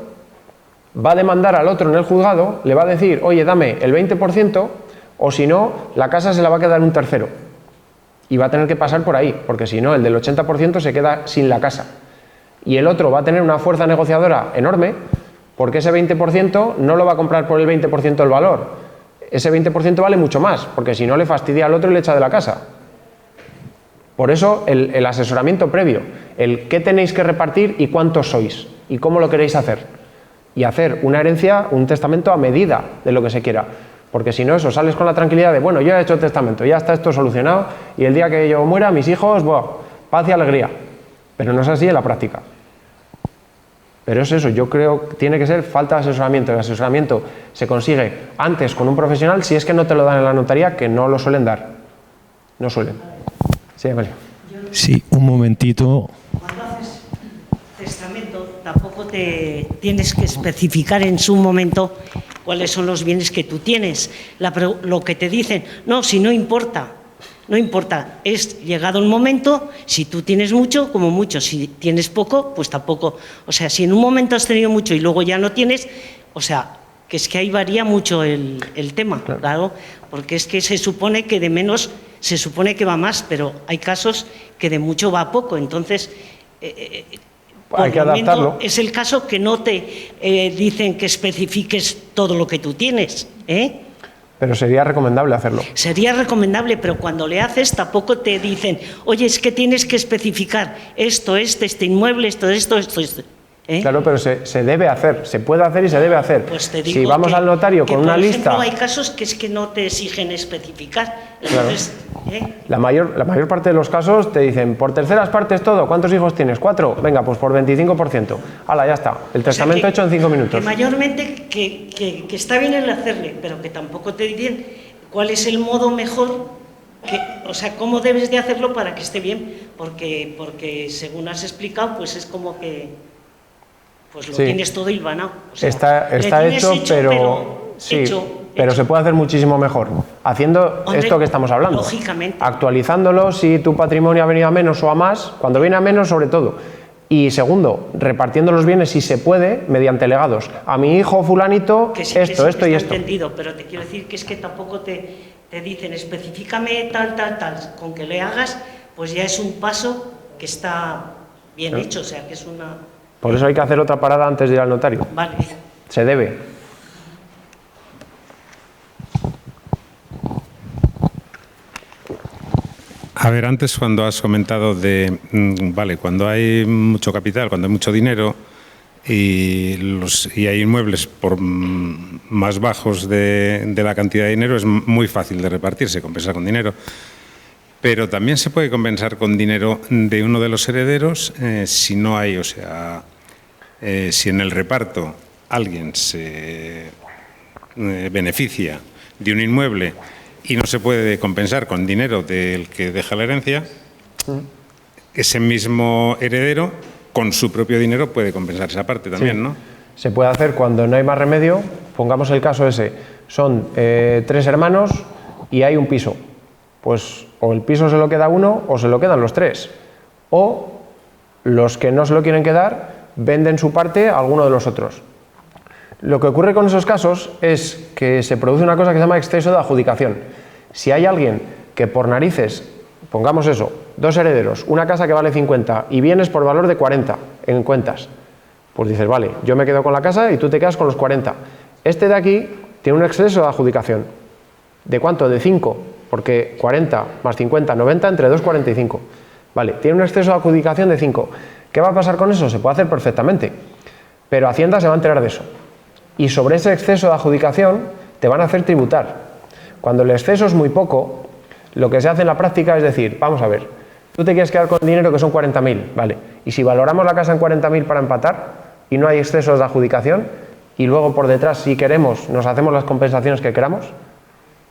va a demandar al otro en el juzgado, le va a decir, oye, dame el 20%, o si no, la casa se la va a quedar un tercero. Y va a tener que pasar por ahí, porque si no, el del 80% se queda sin la casa. Y el otro va a tener una fuerza negociadora enorme, porque ese 20% no lo va a comprar por el 20% del valor. Ese 20% vale mucho más, porque si no le fastidia al otro y le echa de la casa. Por eso el asesoramiento previo, el qué tenéis que repartir y cuántos sois, y cómo lo queréis hacer. Y hacer una herencia, un testamento a medida de lo que se quiera. Porque si no, eso, sales con la tranquilidad de, bueno, yo he hecho el testamento, ya está esto solucionado, y el día que yo muera, mis hijos, paz y alegría. Pero no es así en la práctica. Pero es eso, yo creo que tiene que ser falta de asesoramiento. El asesoramiento se consigue antes con un profesional, si es que no te lo dan en la notaría, que no lo suelen dar. No suelen. Sí, Amelia. Sí, un momentito. Cuando haces testamento, tampoco te tienes que especificar en su momento cuáles son los bienes que tú tienes. Lo que te dicen, no, si no importa. No importa, es llegado el momento, si tú tienes mucho, como mucho, si tienes poco, pues tampoco. O sea, si en un momento has tenido mucho y luego ya no tienes, o sea, que es que ahí varía mucho el tema, claro, porque es que se supone que de menos, se supone que va más, pero hay casos que de mucho va a poco, entonces hay que adaptarlo. Es el caso que no te dicen que especifiques todo lo que tú tienes, ¿eh? Pero sería recomendable hacerlo. Sería recomendable, pero cuando le haces tampoco te dicen, oye, es que tienes que especificar esto, este inmueble, esto. ¿Eh? Claro, pero se debe hacer, se puede hacer y se debe hacer. Pues te digo si vamos al notario con una lista... Por ejemplo, hay casos que es que no te exigen especificar. Entonces, claro. La mayor parte de los casos te dicen, por terceras partes todo, ¿cuántos hijos tienes? 4, venga, pues por 25%. Hala, ya está, el testamento hecho en 5 minutos. Que mayormente que está bien el hacerle, pero que tampoco te dicen cuál es el modo mejor, o sea, cómo debes de hacerlo para que esté bien, porque según has explicado, pues es como que... Pues lo tienes todo hilvanado. O sea, está hecho, pero se puede hacer muchísimo mejor. Haciendo esto que estamos hablando. Lógicamente. Actualizándolo si tu patrimonio ha venido a menos o a más, cuando viene a menos sobre todo. Y segundo, repartiendo los bienes si se puede mediante legados. A mi hijo fulanito, esto y esto. Entendido, pero te quiero decir que es que tampoco te dicen específicame tal. Con que le hagas, pues ya es un paso que está bien hecho, o sea, que es una... Por eso hay que hacer otra parada antes de ir al notario. Vale. Se debe. A ver, antes cuando has comentado de, cuando hay mucho capital, cuando hay mucho dinero y hay inmuebles por más bajos de la cantidad de dinero, es muy fácil de repartirse, compensar con dinero. Pero también se puede compensar con dinero de uno de los herederos si no hay, o sea, si en el reparto alguien se beneficia de un inmueble y no se puede compensar con dinero del que deja la herencia, ese mismo heredero con su propio dinero puede compensar esa parte también, ¿no? Se puede hacer cuando no hay más remedio. Pongamos el caso ese, son 3 hermanos y hay un piso. Pues o el piso se lo queda uno o se lo quedan los 3. O los que no se lo quieren quedar venden su parte a alguno de los otros. Lo que ocurre con esos casos es que se produce una cosa que se llama exceso de adjudicación. Si hay alguien que por narices, pongamos eso, 2 herederos, una casa que vale 50 y bienes por valor de 40 en cuentas, pues dices, vale, yo me quedo con la casa y tú te quedas con los 40. Este de aquí tiene un exceso de adjudicación. ¿De cuánto? De 5, porque 40 más 50, 90, entre 2, 45. Vale, tiene un exceso de adjudicación de 5. ¿Qué va a pasar con eso? Se puede hacer perfectamente, pero Hacienda se va a enterar de eso. Y sobre ese exceso de adjudicación te van a hacer tributar. Cuando el exceso es muy poco, lo que se hace en la práctica es decir, vamos a ver, tú te quieres quedar con el dinero que son 40.000, vale, y si valoramos la casa en 40.000 para empatar y no hay excesos de adjudicación y luego por detrás, si queremos, nos hacemos las compensaciones que queramos,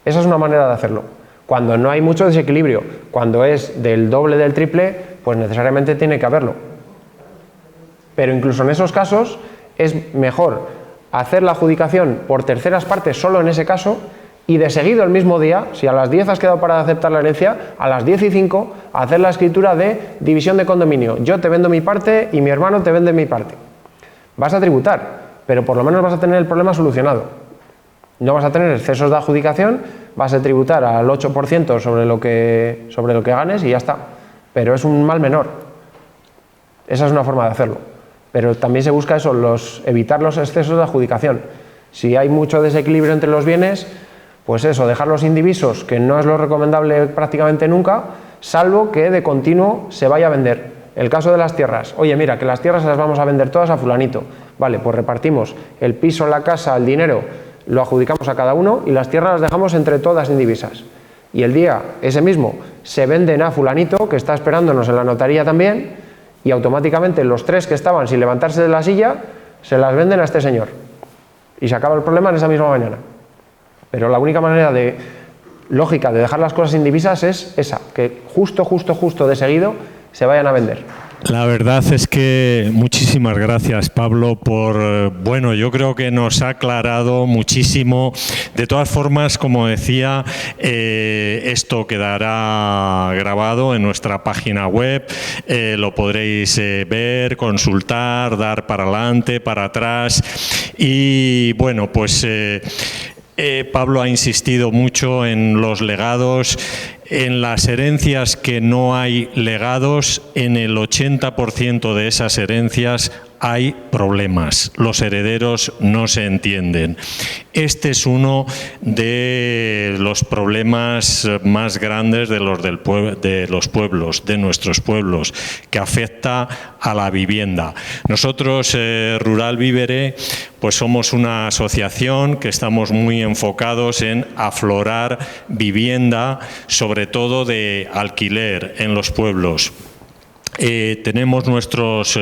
esa es una manera de hacerlo. Cuando no hay mucho desequilibrio, cuando es del doble, del triple, pues necesariamente tiene que haberlo. Pero incluso en esos casos es mejor hacer la adjudicación por terceras partes solo en ese caso y de seguido el mismo día, si a las 10 has quedado para aceptar la herencia, a las 10:05 hacer la escritura de división de condominio. Yo te vendo mi parte y mi hermano te vende mi parte. Vas a tributar, pero por lo menos vas a tener el problema solucionado. No vas a tener excesos de adjudicación, vas a tributar al 8% sobre lo que ganes y ya está. Pero es un mal menor. Esa es una forma de hacerlo. Pero también se busca eso, evitar los excesos de adjudicación. Si hay mucho desequilibrio entre los bienes, pues eso, dejarlos indivisos, que no es lo recomendable prácticamente nunca, salvo que de continuo se vaya a vender. El caso de las tierras. Oye, mira, que las tierras las vamos a vender todas a fulanito. Vale, pues repartimos el piso, la casa, el dinero, lo adjudicamos a cada uno y las tierras las dejamos entre todas indivisas. Y el día, ese mismo, se venden a fulanito, que está esperándonos en la notaría también, y automáticamente los 3 que estaban sin levantarse de la silla se las venden a este señor y se acaba el problema en esa misma mañana. Pero la única manera lógica de dejar las cosas indivisas es esa, que justo de seguido se vayan a vender. La verdad es que muchísimas gracias, Pablo, yo creo que nos ha aclarado muchísimo. De todas formas, como decía, esto quedará grabado en nuestra página web, lo podréis ver, consultar, dar para adelante, para atrás y bueno, pues Pablo ha insistido mucho en los legados, en las herencias que no hay legados. En el 80% de esas herencias hay problemas, los herederos no se entienden. Este es uno de los problemas más grandes de los pueblos, de nuestros pueblos, que afecta a la vivienda. Nosotros, Rural Vívere, pues somos una asociación que estamos muy enfocados en aflorar vivienda, sobre todo de alquiler en los pueblos. Tenemos nuestros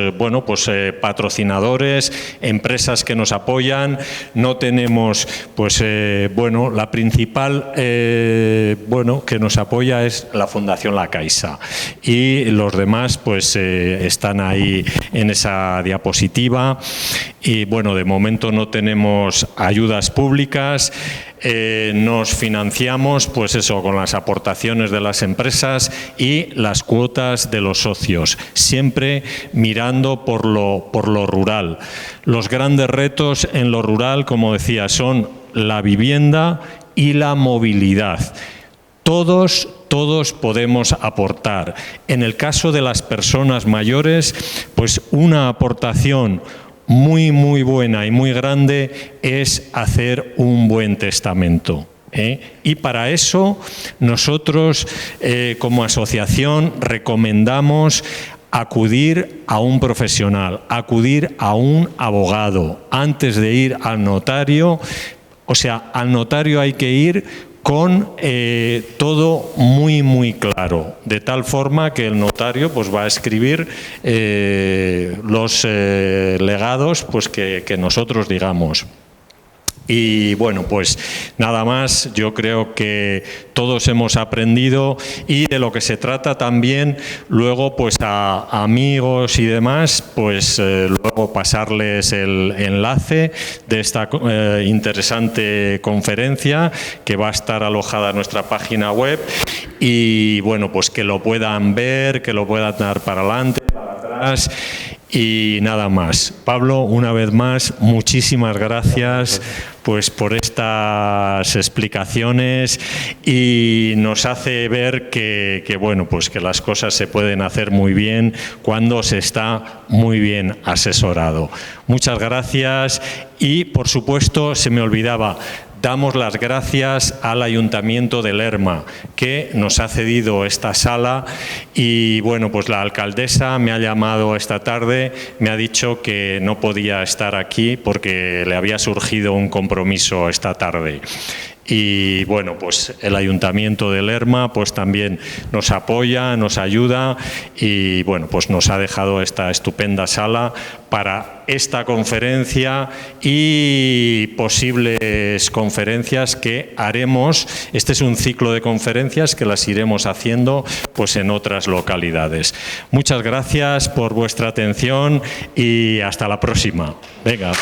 patrocinadores, empresas que nos apoyan. No tenemos, la principal que nos apoya es la Fundación La Caixa, y los demás están ahí en esa diapositiva. Y bueno, de momento no tenemos ayudas públicas. Nos financiamos con las aportaciones de las empresas y las cuotas de los socios, siempre mirando por lo rural. Los grandes retos en lo rural, como decía, son la vivienda y la movilidad. Todos podemos aportar. En el caso de las personas mayores, pues una aportación muy buena y muy grande es hacer un buen testamento. Y para eso nosotros como asociación recomendamos acudir a un profesional, acudir a un abogado antes de ir al notario. O sea, al notario hay que ir con todo muy claro, de tal forma que el notario va a escribir los legados que nosotros digamos. Y bueno, nada más. Yo creo que todos hemos aprendido, y de lo que se trata también luego a amigos y demás, luego pasarles el enlace de esta interesante conferencia, que va a estar alojada en nuestra página web, y bueno, que lo puedan ver, que lo puedan dar para adelante, para atrás. Y nada más. Pablo, una vez más, muchísimas gracias por estas explicaciones, y nos hace ver que las cosas se pueden hacer muy bien cuando se está muy bien asesorado. Muchas gracias. Y por supuesto, se me olvidaba, damos las gracias al Ayuntamiento de Lerma, que nos ha cedido esta sala. Y bueno, la alcaldesa me ha llamado esta tarde, me ha dicho que no podía estar aquí porque le había surgido un compromiso esta tarde. Y bueno, el Ayuntamiento de Lerma también nos apoya, nos ayuda, y bueno, nos ha dejado esta estupenda sala para esta conferencia y posibles conferencias que haremos. Este es un ciclo de conferencias que las iremos haciendo en otras localidades. Muchas gracias por vuestra atención y hasta la próxima. Venga.